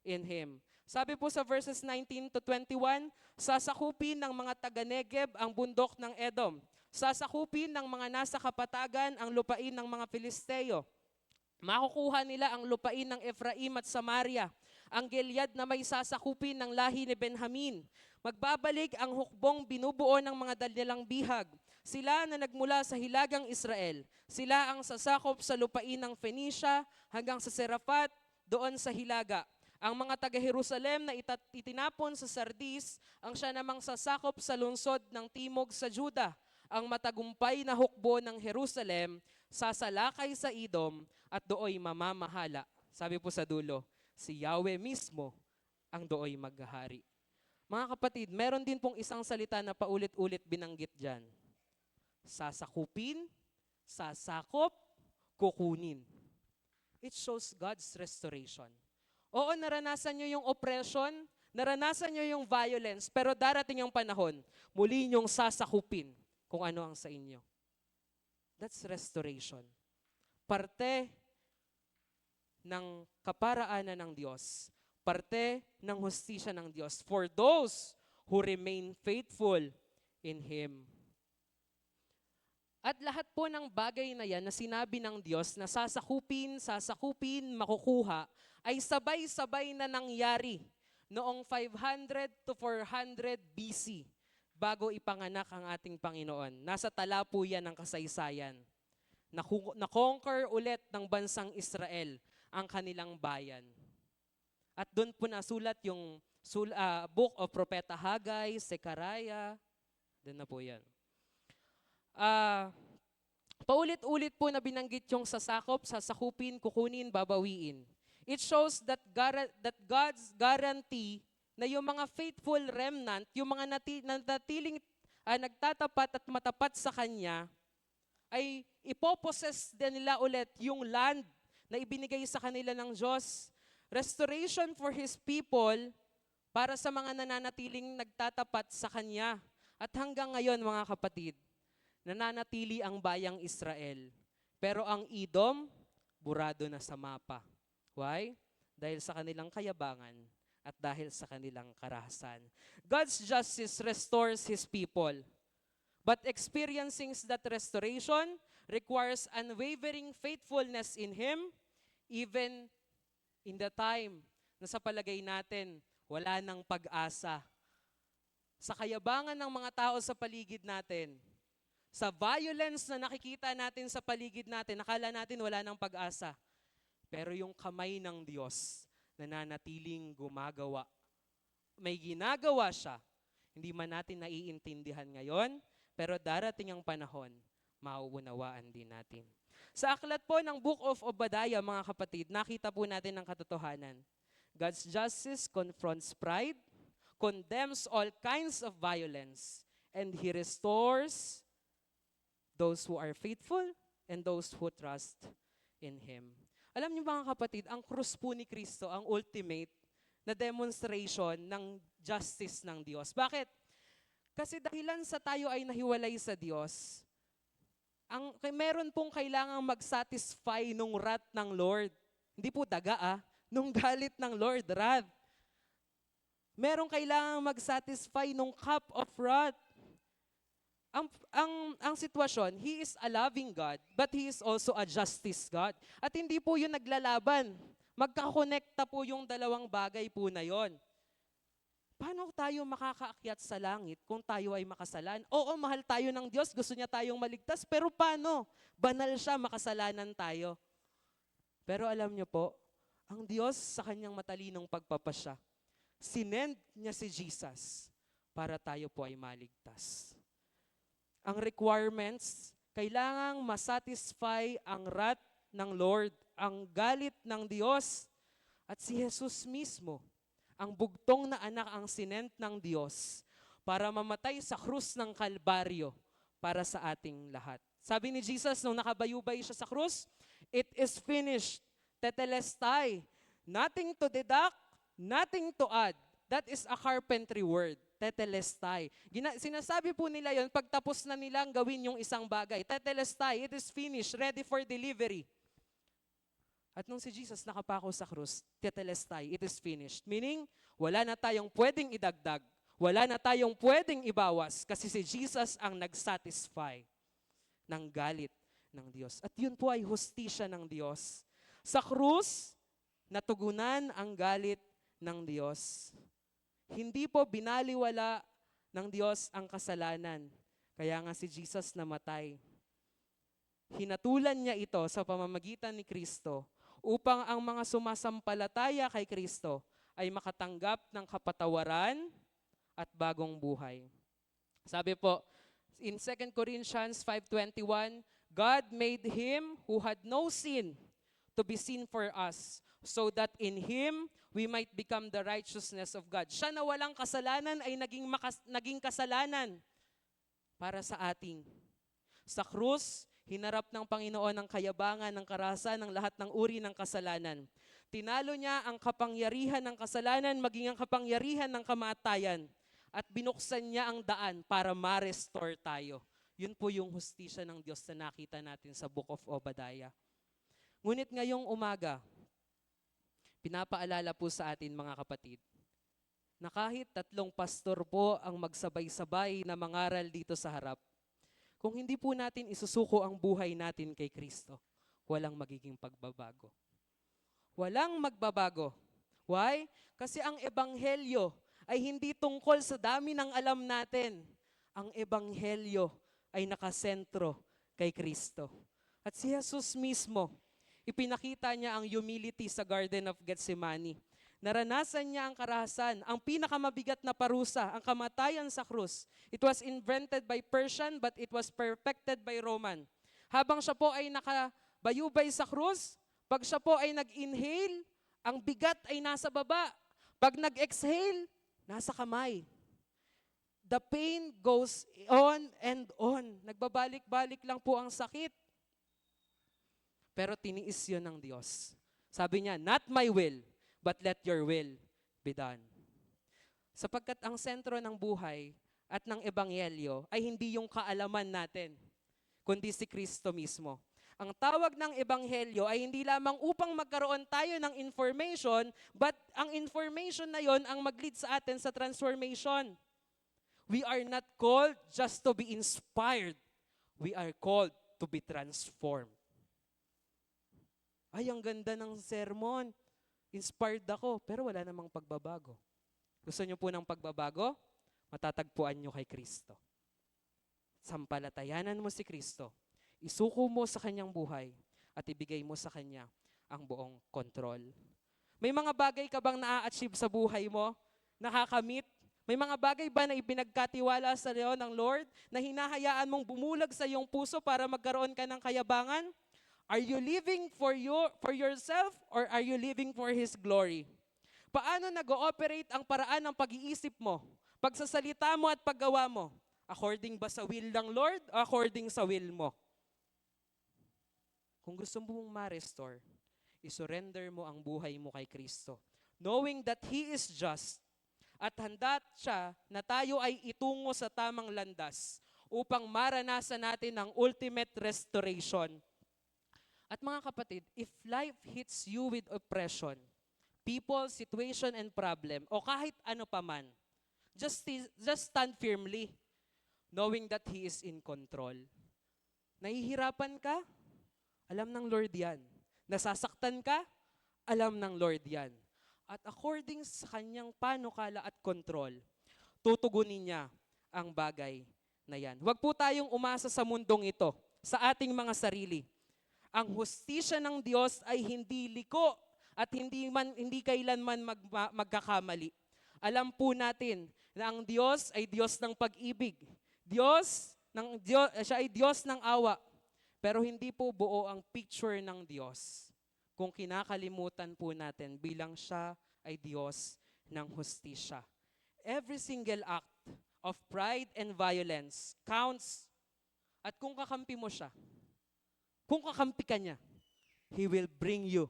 in Him. Sabi po sa verses 19 to 21, sasakupin ng mga taga-Negeb ang bundok ng Edom. Sasakupin ng mga nasa kapatagan ang lupain ng mga Filisteo. Makukuha nila ang lupain ng Ephraim at Samaria. Ang Gilead na may sasakupin ng lahi ni Benjamin. Magbabalik ang hukbong binubuo ng mga dalilang bihag. Sila na nagmula sa hilagang Israel. Sila ang sasakop sa lupain ng Phoenicia hanggang sa Seraphat, doon sa hilaga. Ang mga taga-Jerusalem na itinapon sa Sardis, ang siya namang sasakop sa lungsod ng timog sa Juda. Ang matagumpay na hukbo ng Jerusalem, sasalakay sa Edom at dooy mamamahala. Sabi po sa dulo, si Yahweh mismo ang dooy maghahari. Mga kapatid, meron din pong isang salita na paulit-ulit binanggit dyan. Sasakupin, sasakop, kukunin. It shows God's restoration. Oo, naranasan nyo yung oppression, naranasan nyo yung violence, pero darating yung panahon, muli nyong sasakupin kung ano ang sa inyo. That's restoration. Parte ng kaparaanan ng Diyos. Parte ng hustisya ng Diyos for those who remain faithful in Him. At lahat po ng bagay na yan na sinabi ng Diyos na sasakupin, makukuha, ay sabay-sabay na nangyari noong 500 to 400 BC bago ipanganak ang ating Panginoon. Nasa tala po yan ng kasaysayan. Na-conquer ulit ng bansang Israel ang kanilang bayan. At doon po nasulat yung book of Propeta Haggai, Zechariah, doon na po yan. Paulit-ulit po na binanggit yung sasakop, sasakupin, kukunin, babawiin. It shows that God's guarantee na yung mga faithful remnant, yung mga natiling nagtatapat at matapat sa Kanya, ay ipoposes din nila ulit yung land na ibinigay sa kanila ng Diyos. Restoration for His people para sa mga nananatiling nagtatapat sa Kanya. At hanggang ngayon mga kapatid, nananatili ang bayang Israel. Pero ang Edom, burado na sa mapa. Why? Dahil sa kanilang kayabangan at dahil sa kanilang karahasan. God's justice restores His people. But experiencing that restoration requires unwavering faithfulness in Him, even in the time na sa palagay natin, wala nang pag-asa. Sa kayabangan ng mga tao sa paligid natin, sa violence na nakikita natin sa paligid natin, nakala natin wala nang pag-asa. Pero yung kamay ng Diyos, nananatiling gumagawa. May ginagawa siya. Hindi man natin naiintindihan ngayon, pero darating ang panahon, mauunawaan din natin. Sa aklat po ng Book of Obadiah, mga kapatid, nakita po natin ang katotohanan. God's justice confronts pride, condemns all kinds of violence, and He restores those who are faithful and those who trust in Him. Alam niyo mga kapatid, ang krus po ni Kristo, ang ultimate na demonstration ng justice ng Diyos. Bakit? Kasi dahilan sa tayo ay nahiwalay sa Diyos, meron pong kailangang mag-satisfy nung wrath ng Lord. Hindi po daga nung galit ng Lord, wrath. Merong kailangang mag-satisfy nung cup of wrath. Ang sitwasyon, He is a loving God, but He is also a justice God. At hindi po yun naglalaban. Magkakonekta po yung dalawang bagay po na yon. Paano tayo makakaakyat sa langit kung tayo ay makasalan? Oo, mahal tayo ng Diyos, gusto niya tayong maligtas, pero paano? Banal siya, makasalanan tayo. Pero alam niyo po, ang Diyos sa kanyang matalinong pagpapasya, sinend niya si Jesus para tayo po ay maligtas. Ang requirements, kailangang masatisfy ang wrath ng Lord, ang galit ng Diyos. At si Jesus mismo, ang bugtong na anak ang sinent ng Diyos para mamatay sa krus ng Kalbaryo para sa ating lahat. Sabi ni Jesus nung nakabayubay siya sa krus, "It is finished, tetelestai, nothing to deduct, nothing to add." That is a carpentry word. Tetelestai. Sinasabi po nila yon pagtapos na nilang gawin yung isang bagay. Tetelestai, it is finished, ready for delivery. At nung si Jesus nakapako sa krus, tetelestai, it is finished. Meaning, wala na tayong pwedeng idagdag, wala na tayong pwedeng ibawas kasi si Jesus ang nag-satisfy ng galit ng Diyos. At yun po ay hustisya ng Diyos. Sa krus, natugunan ang galit ng Diyos. Hindi po binaliwala ng Diyos ang kasalanan. Kaya nga si Jesus namatay. Hinatulan niya ito sa pamamagitan ni Kristo upang ang mga sumasampalataya kay Kristo ay makatanggap ng kapatawaran at bagong buhay. Sabi po, in 2 Corinthians 5:21, God made Him who had no sin to be sin for us, so that in Him we might become the righteousness of God. Siya na walang kasalanan ay naging kasalanan para sa ating. Sa krus, hinarap ng Panginoon ang kayabangan, ng karahasan, ng lahat ng uri ng kasalanan. Tinalo niya ang kapangyarihan ng kasalanan, maging ang kapangyarihan ng kamatayan. At binuksan niya ang daan para ma-restore tayo. Yun po yung hustisya ng Diyos na nakita natin sa Book of Obadiah. Ngunit ngayong umaga, pinapaalala po sa atin mga kapatid, na kahit 3 pastor po ang magsabay-sabay na mangaral dito sa harap, kung hindi po natin isusuko ang buhay natin kay Kristo, walang magiging pagbabago. Walang magbabago. Why? Kasi ang ebanghelyo ay hindi tungkol sa dami ng alam natin. Ang ebanghelyo ay nakasentro kay Kristo. At si Jesus mismo, ipinakita niya ang humility sa Garden of Gethsemane. Naranasan niya ang karahasan, ang pinakamabigat na parusa, ang kamatayan sa krus. It was invented by Persian but it was perfected by Roman. Habang siya po ay nakabayubay sa krus, pag siya po ay nag-inhale, ang bigat ay nasa baba. Pag nag-exhale, nasa kamay. The pain goes on and on. Nagbabalik-balik lang po ang sakit. Pero tiniis yun ng Diyos. Sabi niya, not my will, but let your will be done. Sapagkat ang sentro ng buhay at ng ebanghelyo ay hindi yung kaalaman natin, kundi si Kristo mismo. Ang tawag ng ebanghelyo ay hindi lamang upang magkaroon tayo ng information, but ang information na yon ang mag-lead sa atin sa transformation. We are not called just to be inspired. We are called to be transformed. Ay, ang ganda ng sermon. Inspired ako, pero wala namang pagbabago. Gusto niyo po ng pagbabago? Matatagpuan niyo kay Kristo. Sampalatayanan mo si Kristo. Isuko mo sa kanyang buhay at ibigay mo sa kanya ang buong kontrol. May mga bagay ka bang na-achieve sa buhay mo? Nakakamit? May mga bagay ba na ipinagkatiwala sa iyo ng Lord na hinahayaan mong bumulag sa iyong puso para magkaroon ka ng kayabangan? Are you living for yourself or are you living for His glory? Paano nag-ooperate ang paraan ng pag-iisip mo, pagsasalita mo at paggawa mo? According ba sa will ng Lord o according sa will mo? Kung gusto mong ma-restore, isurrender mo ang buhay mo kay Kristo. Knowing that He is just at handa siya na tayo ay itungo sa tamang landas upang maranasan natin ang ultimate restoration. At mga kapatid, if life hits you with oppression, people, situation, and problem, o kahit ano pa man, just stand firmly, knowing that He is in control. Nahihirapan ka? Alam ng Lord yan. Nasasaktan ka? Alam ng Lord yan. At according sa kanyang panukala at kontrol, tutugunin niya ang bagay na yan. Huwag po tayong umasa sa mundong ito, sa ating mga sarili. Ang hustisya ng Diyos ay hindi liko at hindi kailanman magkakamali. Alam po natin na ang Diyos ay Diyos ng pag-ibig. Siya ay Diyos ng awa. Pero hindi po buo ang picture ng Diyos kung kinakalimutan po natin bilang siya ay Diyos ng hustisya. Every single act of pride and violence counts. At kung kakampi mo siya, kung kakampi ka niya, He will bring you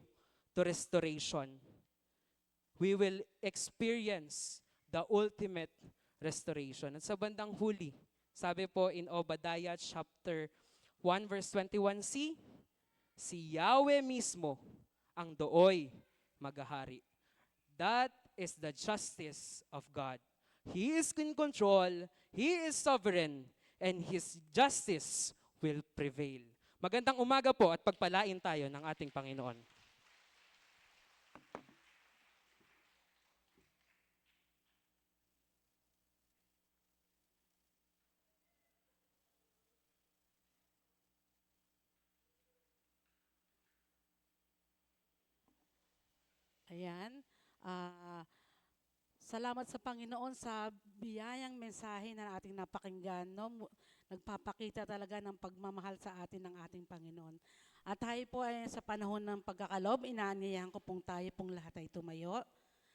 to restoration. We will experience the ultimate restoration. At sa bandang huli, sabi po in Obadiah chapter 1 verse 21c, si Yahweh mismo ang dooy maghahari. That is the justice of God. He is in control, He is sovereign, and His justice will prevail. Magandang umaga po at pagpalain tayo ng ating Panginoon. Ayan. Salamat sa Panginoon sa biyayang mensahe na ating napakinggan. No? Nagpapakita talaga ng pagmamahal sa atin ng ating Panginoon. At tayo po ay sa panahon ng pagkakalob, inaanyayahan ko pong tayo pong lahat ay tumayo.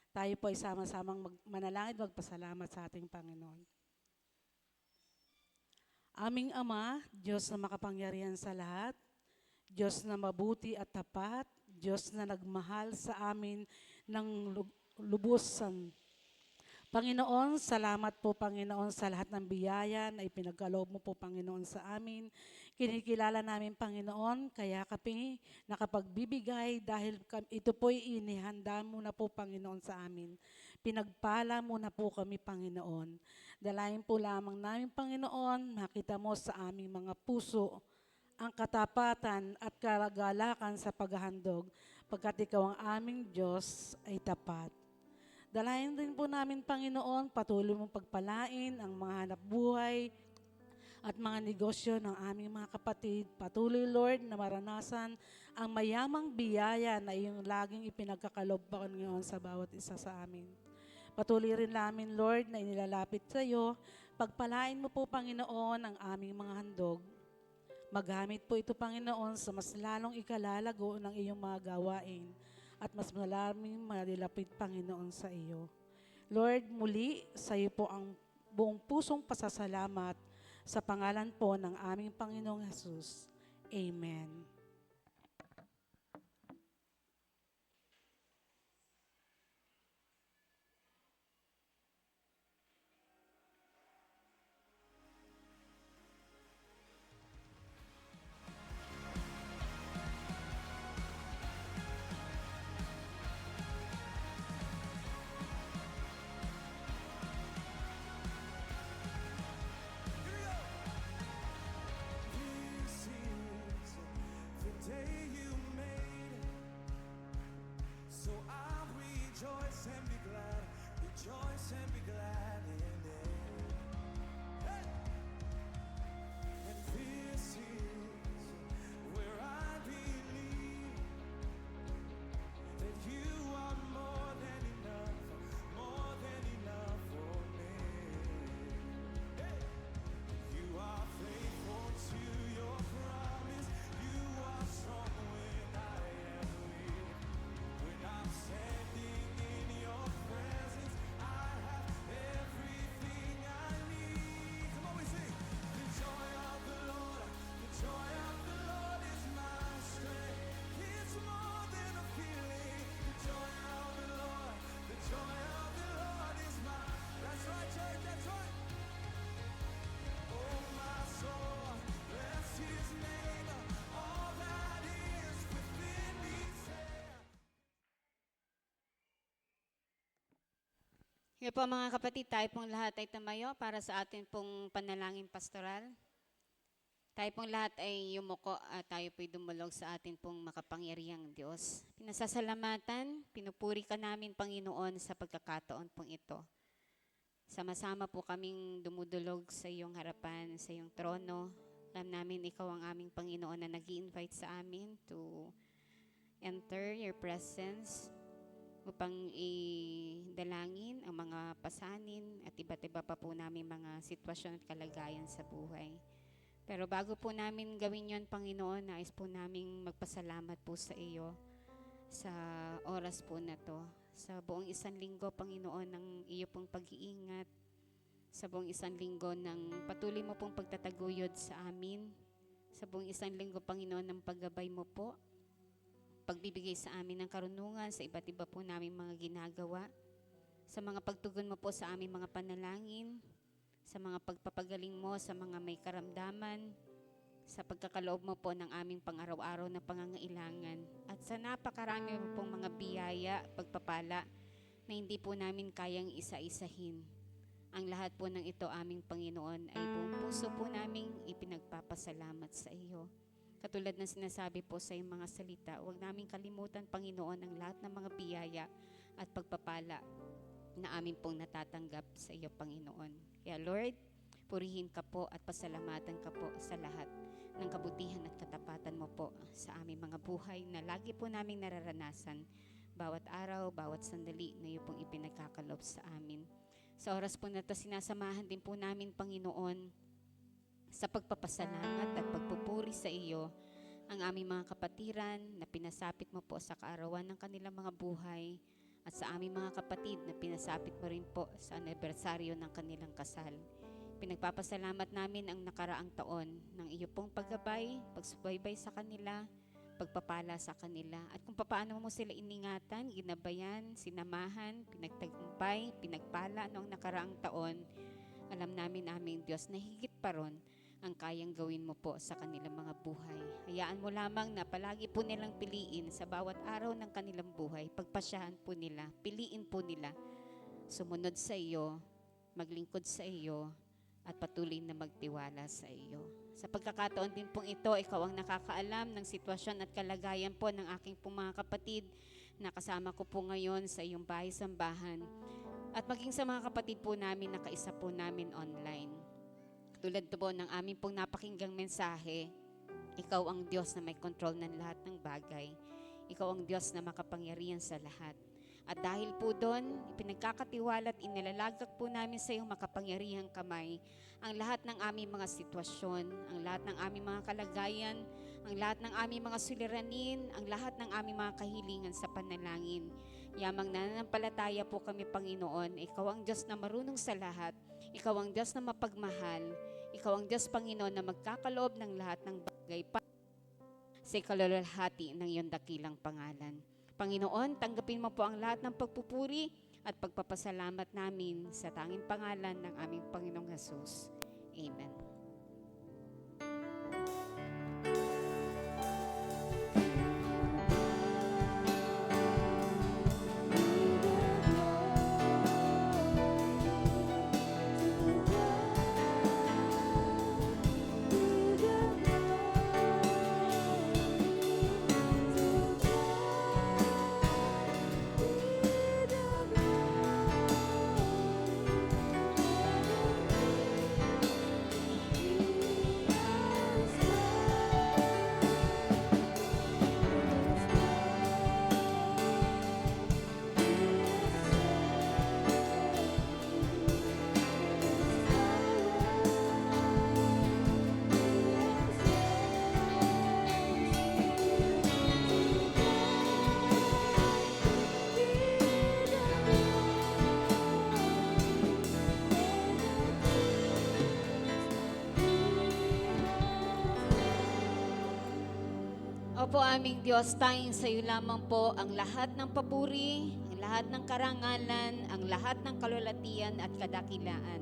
Tayo po ay sama-samang manalangin, magpasalamat sa ating Panginoon. Aming Ama, Diyos na makapangyarihan sa lahat, Diyos na mabuti at tapat, Diyos na nagmahal sa amin ng lubusan. Panginoon, salamat po Panginoon sa lahat ng biyaya na ipinagkaloob mo po Panginoon sa amin. Kinikilala namin Panginoon, kaya kami nakapagbibigay dahil ito po'y inihanda mo na po Panginoon sa amin. Pinagpala mo na po kami Panginoon. Dalayan po lamang namin Panginoon, makita mo sa aming mga puso ang katapatan at kalagalakan sa paghahandog, pagkat ikaw ang aming Diyos ay tapat. Dalayan din po namin, Panginoon, patuloy mong pagpalain ang mga hanap buhay at mga negosyo ng aming mga kapatid. Patuloy, Lord, na maranasan ang mayamang biyaya na iyong laging ipinagkakalob Panginoon sa bawat isa sa amin. Patuloy rin namin, Lord, na inilalapit sa iyo. Pagpalain mo po, Panginoon, ang aming mga handog. Magamit po ito, Panginoon, sa mas lalong ikalalago ng iyong mga gawain at mas maraming malilapit, Panginoon, sa iyo. Lord, muli sa iyo po ang buong pusong pasasalamat sa pangalan po ng aming Panginoong Jesus. Amen. This is the day you made, so I'll rejoice and be glad, rejoice and be glad in it. Hey! And this is where I believe that you are more than enough for me. Hey! You are faithful to your promise. You are strong when I am weak. When I'm standing in your presence, I have everything I need. Come on, we sing. The joy of the Lord is my strength. It's more than a feeling. The joy of the Lord is my. That's right, church. That's right. Oh, my soul, bless his name. All that is within me, say. Ngayon po mga kapatid, tayo pong lahat ay tumayo para sa atin pong panalangin pastoral. Tayo pong lahat ay yumuko at tayo po'y dumulog sa atin pong makapangyarihang Diyos. Pinasasalamatan, pinupuri ka namin Panginoon sa pagkakataon pong ito. Sama-sama po kaming dumudulog sa iyong harapan, sa iyong trono. Alam namin ikaw ang aming Panginoon na nag-i-invite sa amin to enter your presence upang idalangin ang mga pasanin at iba't iba pa po namin mga sitwasyon at kalagayan sa buhay. Pero bago po namin gawin yon, Panginoon, nais po naming magpasalamat po sa iyo sa oras po na to. Sa buong isang linggo, Panginoon, ng iyo pong pag-iingat. Sa buong isang linggo ng patuloy mo pong pagtataguyod sa amin. Sa buong isang linggo, Panginoon, ng paggabay mo po. Pagbibigay sa amin ng karunungan sa iba't iba po namin mga ginagawa. Sa mga pagtugon mo po sa aming mga panalangin. Sa mga pagpapagaling mo sa mga may karamdaman. Sa pagkakaloob mo po ng aming pang-araw-araw na pangangailangan at sa napakarami mo pong mga biyaya, pagpapala na hindi po namin kayang isa-isahin. Ang lahat po ng ito aming Panginoon ay buong puso po naming ipinagpapasalamat sa iyo. Katulad ng sinasabi po sa iyong mga salita, huwag naming kalimutan, Panginoon, ang lahat ng mga biyaya at pagpapala na amin pong natatanggap sa iyo, Panginoon. Kaya Lord, purihin ka po at pasalamatan ka po sa lahat ng kabutihan at katapatan mo po sa aming mga buhay na lagi po naming nararanasan bawat araw, bawat sandali na iyo pong ipinagkakalob sa amin. Sa oras po na ito, sinasamahan din po namin, Panginoon, sa pagpapasalamat at pagpupuri sa iyo ang aming mga kapatiran na pinasapit mo po sa kaarawan ng kanilang mga buhay at sa aming mga kapatid na pinasapit mo rin po sa anibersaryo ng kanilang kasal. Pinagpapasalamat namin ang nakaraang taon ng iyo pong paggabay, pagsubaybay sa kanila, pagpapala sa kanila. At kung paano mo sila iningatan, ginabayan, sinamahan, pinagtagumpay, pinagpala noong nakaraang taon, alam namin aming Diyos na higit pa ron ang kayang gawin mo po sa kanilang mga buhay. Hayaan mo lamang na palagi po nilang piliin sa bawat araw ng kanilang buhay. Pagpasyahan po nila, piliin po nila, sumunod sa iyo, maglingkod sa iyo, at patuloy na magtiwala sa iyo. Sa pagkakataon din pong ito, ikaw ang nakakaalam ng sitwasyon at kalagayan po ng aking pong mga kapatid na kasama ko po ngayon sa iyong bahay-sambahan. At maging sa mga kapatid po namin na kaisa po namin online. Tulad po ng aming pong napakinggang mensahe, ikaw ang Diyos na may kontrol ng lahat ng bagay. Ikaw ang Diyos na makapangyarihan sa lahat. At dahil po doon, ipinagkakatiwala at inilalagak po namin sa iyong makapangyarihang kamay ang lahat ng aming mga sitwasyon, ang lahat ng aming mga kalagayan, ang lahat ng aming mga suliranin, ang lahat ng aming mga kahilingan sa panalangin. Yamang nananampalataya po kami, Panginoon, Ikaw ang Diyos na marunong sa lahat, Ikaw ang Diyos na mapagmahal, Ikaw ang Diyos, Panginoon, na magkakaloob ng lahat ng bagay sa ikalulwalhati ng iyong dakilang pangalan. Panginoon, tanggapin mo po ang lahat ng pagpupuri at pagpapasalamat namin sa tanging pangalan ng aming Panginoong Hesus. Amen. Opo aming Diyos, tanging sa iyo lamang po ang lahat ng papuri, ang lahat ng karangalan, ang lahat ng kalulatian at kadakilaan.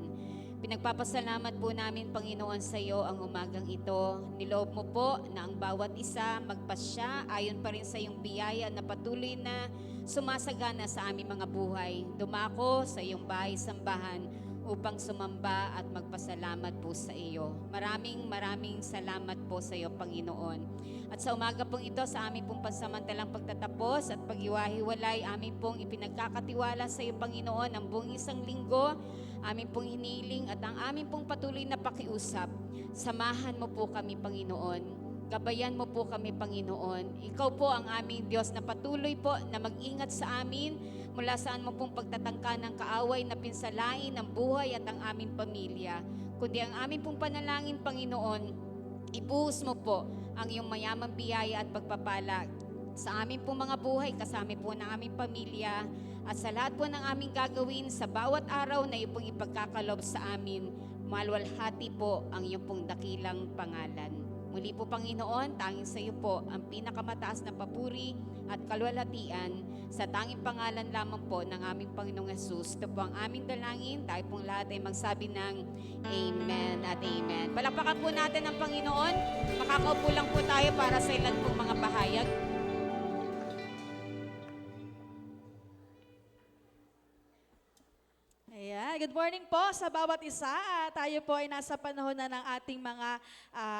Pinagpapasalamat po namin, Panginoon, sa iyo ang umagang ito. Niloob mo po na ang bawat isa magpasya ayon pa rin sa iyong biyaya na patuloy na sumasagana sa aming mga buhay. Dumako sa iyong bahay-sambahan upang sumamba at magpasalamat po sa iyo. Maraming salamat po sa iyo, Panginoon. At sa umaga pong ito, sa aming pong pansamantalang pagtatapos at paghiwa-hiwalay, aming pong ipinagkakatiwala sa iyo, Panginoon, ang buong isang linggo, aming pong hiniling at ang aming pong patuloy na pakiusap. Samahan mo po kami, Panginoon. Gabayan mo po kami, Panginoon. Ikaw po ang aming Diyos na patuloy po na mag-ingat sa amin mula saan mo pong pagtatangka ng kaaway na pinsalain ang buhay at ang aming pamilya. Kundi ang aming pong panalangin, Panginoon, ibuhos mo po ang iyong mayamang biyaya at pagpapala sa amin pong mga buhay, kasama po ng aming pamilya, at sa lahat po ng aming gagawin sa bawat araw na iyong pong ipagkakalob sa amin. Malwalhati po ang iyong pong dakilang pangalan. Muli po, Panginoon, tanging sa iyo po ang pinakamataas na papuri at kalwalhatian sa tanging pangalan lamang po ng aming Panginoong Hesus. Ito po ang aming dalangin. Tayo pong lahat ay magsabi ng Amen at Amen. Palakpakan po natin ang Panginoon. Makakaupo lang po tayo para sa ilan pong mga pahayag. Ayan. Good morning po sa bawat isa. Tayo po ay nasa panahon na ng ating mga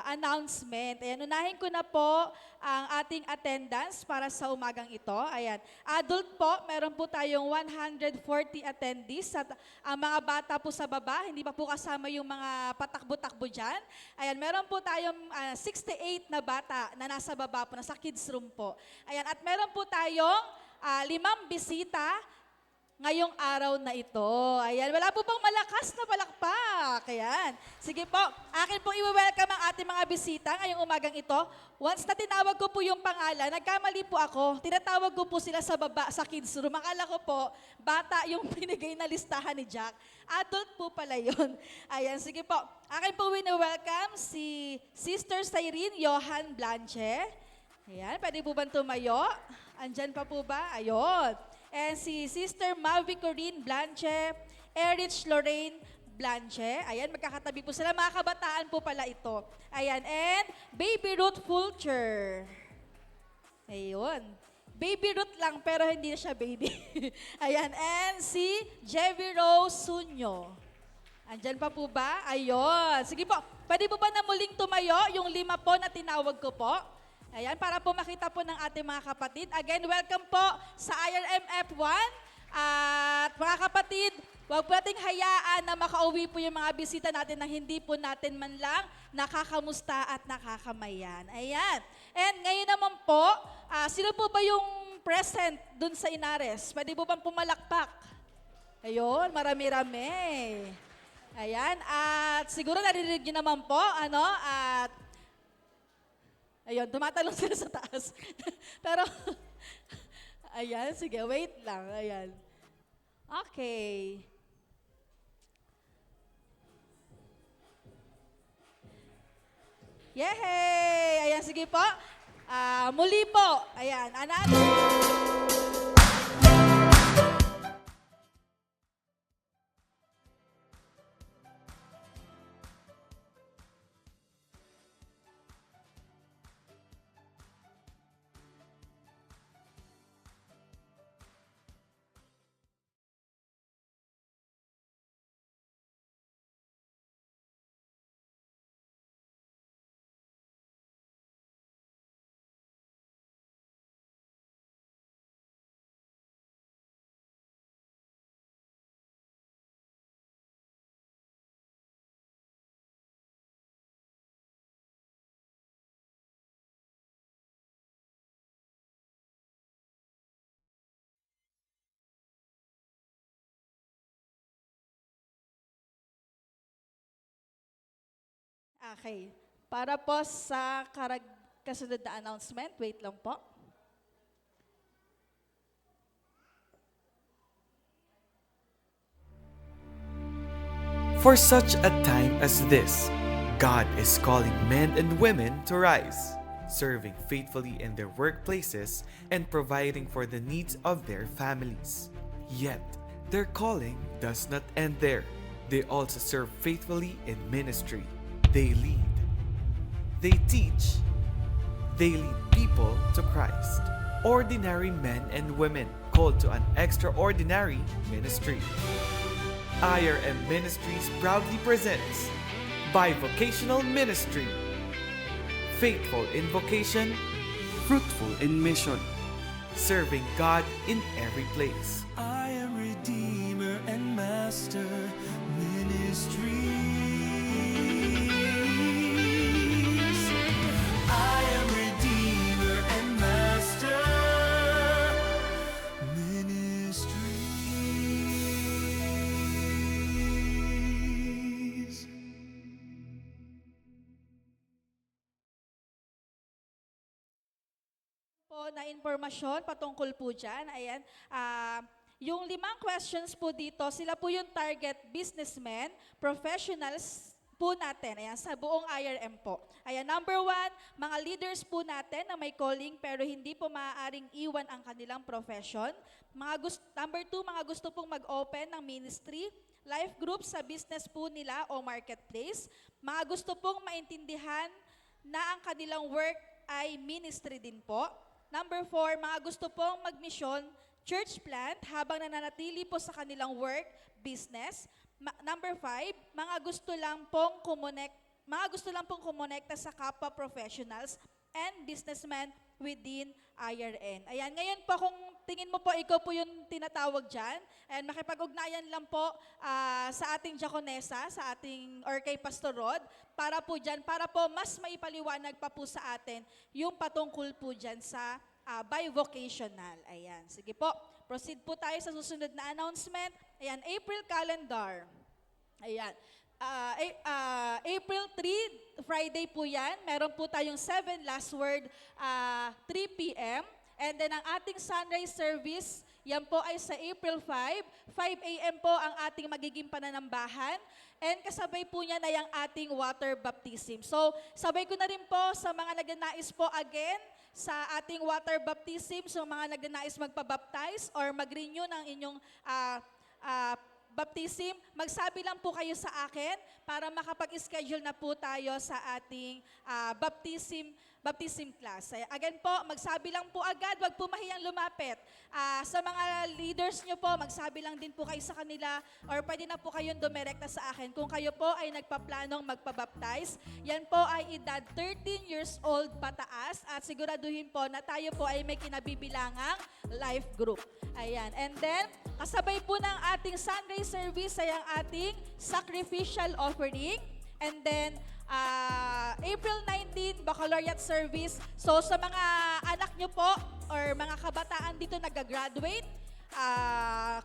announcement. Ayan, unahin ko na po ang ating attendance para sa umagang ito. Ayan. Adult po, meron po tayong 140 attendees. At ang mga bata po sa baba, hindi pa po kasama yung mga patakbo-takbo dyan. Ayan, meron po tayong 68 na bata na nasa baba po, nasa kids room po. Ayan, at meron po tayong 5 bisita ngayong araw na ito. Ayan, wala po pang malakas na palakpak. Ayan. Sige po, akin pong i-welcome ang ating mga bisita ngayong umagang ito. Once na tinawag ko po yung pangalan, nagkamali po ako. Tinatawag ko po sila sa baba, sa kids room. Akala ko po, bata yung binigay na listahan ni Jack. Adult po pala yun. Ayan, sige po. Akin po wini-welcome si Sister Cyrene Johan Blanche. Ayan, pwede po ba tumayo? Andyan pa po ba? Ayun. And si Sister Mavi Corinne Blanche, Erich Lorraine Blanche. Ayan, magkakatabi po sila. Mga kabataan po pala ito. Ayan, and Baby Ruth Fulcher. Ayun. Baby Ruth lang, pero hindi na siya baby. Ayan, and si Jevi Rose Sunyo. Andyan pa po ba? Ayun. Sige po, pwede po ba na muling tumayo yung 5 po na tinawag ko po? Ayan, para po makita po ng ating mga kapatid. Again, welcome po sa IRMF1. At mga kapatid, huwag po nating hayaan na makauwi po yung mga bisita natin na hindi po natin man lang nakakamusta at nakakamayan. Ayan. And ngayon naman po, sino po ba yung present dun sa Inares? Pwede po bang pumalakpak? Ayun, marami-rami. Ayan, at siguro narinig niyo naman po, ano, at ayun, tumatalong sila sa taas. Pero, ayan, sige, wait lang, ayan. Okay. Yehey! Ayan, sige po. Muli po, ayan, Okay. Para po sa kasunod na announcement, wait lang po. For such a time as this, God is calling men and women to rise, serving faithfully in their workplaces and providing for the needs of their families. Yet, their calling does not end there. They also serve faithfully in ministry. They lead. They teach. They lead people to Christ. Ordinary men and women called to an extraordinary ministry. IRM Ministries proudly presents Bivocational Ministry. Faithful in vocation, Fruitful in mission. serving God in every place. I am Redeemer and Master Ministries. I am Redeemer and Master Ministries. Po na impormasyon patungkol po dyan. Ayan, yung 5 questions po dito, sila po yung target businessmen, professionals po natin. Ayan, sa buong IRM po. Ayan, number 1, mga leaders po natin na may calling pero hindi po maaaring iwan ang kanilang profession. Number 2, mga gusto pong mag-open ng ministry, life group sa business po nila o marketplace. Mga gusto pong maintindihan na ang kanilang work ay ministry din po. Number 4, mga gusto pong magmisyon, church plant habang nananatili po sa kanilang work, business. Number 5, mga gusto lang pong kumonekta sa kapwa professionals and businessmen within IRN. Ayan, ngayon po kung tingin mo po ikaw po yung tinatawag dyan, and makipag-ugnayan lang po sa ating diakonesa, sa ating or kay Pastor Rod, para po dyan, para po mas maipaliwanag pa po sa atin yung patungkol po dyan sa bivocational. Ayan, sige po, proceed po tayo sa susunod na announcement. Ayan, April calendar. Ayan. April 3, Friday po yan. Meron po tayong 7 last word, 3 p.m. And then ang ating sunrise service, yan po ay sa April 5. 5 a.m. po ang ating magiging pananambahan. And kasabay po niya na yung ating water baptism. So, sabay ko na rin po sa mga nagnanais po again sa ating water baptism, so mga nagnanais magpabaptize or mag-renew ng inyong baptism, magsabi lang po kayo sa akin para makapag-schedule na po tayo sa ating baptism class. Again po, magsabi lang po agad, wag po mahiyang lumapit. Sa mga leaders nyo po, magsabi lang din po kayo sa kanila or pwede na po kayong dumirekta sa akin. Kung kayo po ay nagpaplanong magpabaptize, yan po ay edad 13 years old pataas at siguraduhin po na tayo po ay may kinabibilangang life group. Ayan. And then, kasabay po ng ating Sunday service ay ang ating sacrificial offering. And then, April 19, baccalaureate service. So sa mga anak nyo po or mga kabataan dito nag-graduate,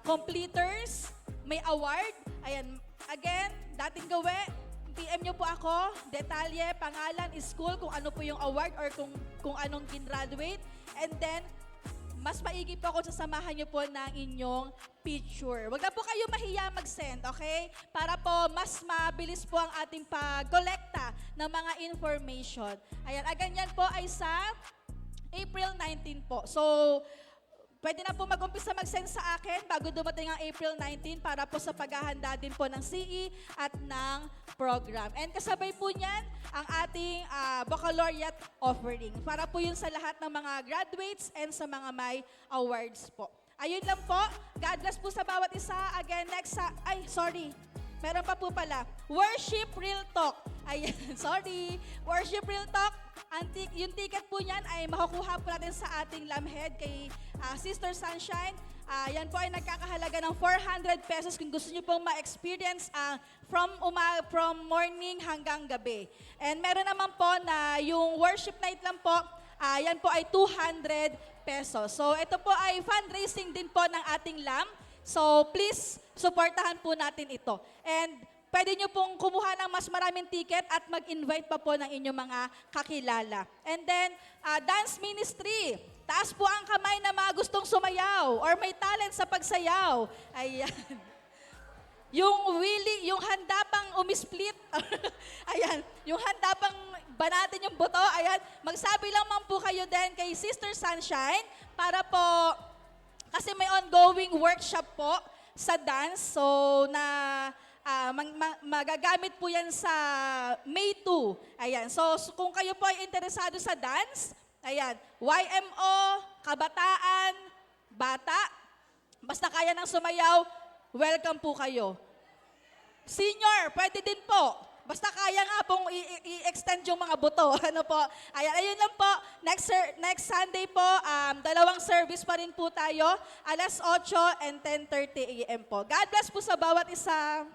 completers, may award. Ayan, again, dating gawi, PM nyo po ako, detalye, pangalan, school, kung ano po yung award or kung anong gin-graduate. And then, mas maigi po ako sasamahan nyo po ng inyong picture. Huwag na po kayo mahiya mag-send, okay? Para po mas mabilis po ang ating pag-kolekta ng mga information. Ayan, aganyan po ay sa April 19 po. So, pwede na po mag-umpisa mag-send sa akin bago dumating ang April 19 para po sa paghahanda din po ng CE at ng program. And kasabay po niyan ang ating baccalaureate offering. Para po yun sa lahat ng mga graduates and sa mga may awards po. Ayun lang po. God bless po sa bawat isa. Again, next meron pa po pala. Worship Real Talk. Ayan, sorry. Worship Real Talk. Yung ticket po niyan ay makukuha po natin sa ating lamhead kay Sister Sunshine. Yan po ay nagkakahalaga ng 400 pesos kung gusto niyo pong ma-experience from morning hanggang gabi. And meron naman po na yung worship night lang po, yan po ay 200 pesos. So ito po ay fundraising din po ng ating LAM. So please, supportahan po natin ito. And pwede nyo pong kumuha ng mas maraming ticket at mag-invite pa po ng inyong mga kakilala. And then, dance ministry. Taas po ang kamay na mga gustong sumayaw or may talent sa pagsayaw. Ayan. Yung handa pang umisplit. Ayan. Yung handa pang banatin yung buto. Ayan. Magsabi lamang po kayo din kay Sister Sunshine para po, kasi may ongoing workshop po sa dance. So, magagamit po yan sa May 2. Ayan. So, kung kayo po ay interesado sa dance, ayan, YMO, kabataan, bata, basta kaya nang sumayaw, welcome po kayo. Senior, pwede din po. Basta kaya nga pong i-extend yung mga buto. Ano po? Ayan, ayun lang po. Next Sunday po, 2 service pa rin po tayo. 8:00 and 10:30 a.m. po. God bless po sa bawat isa.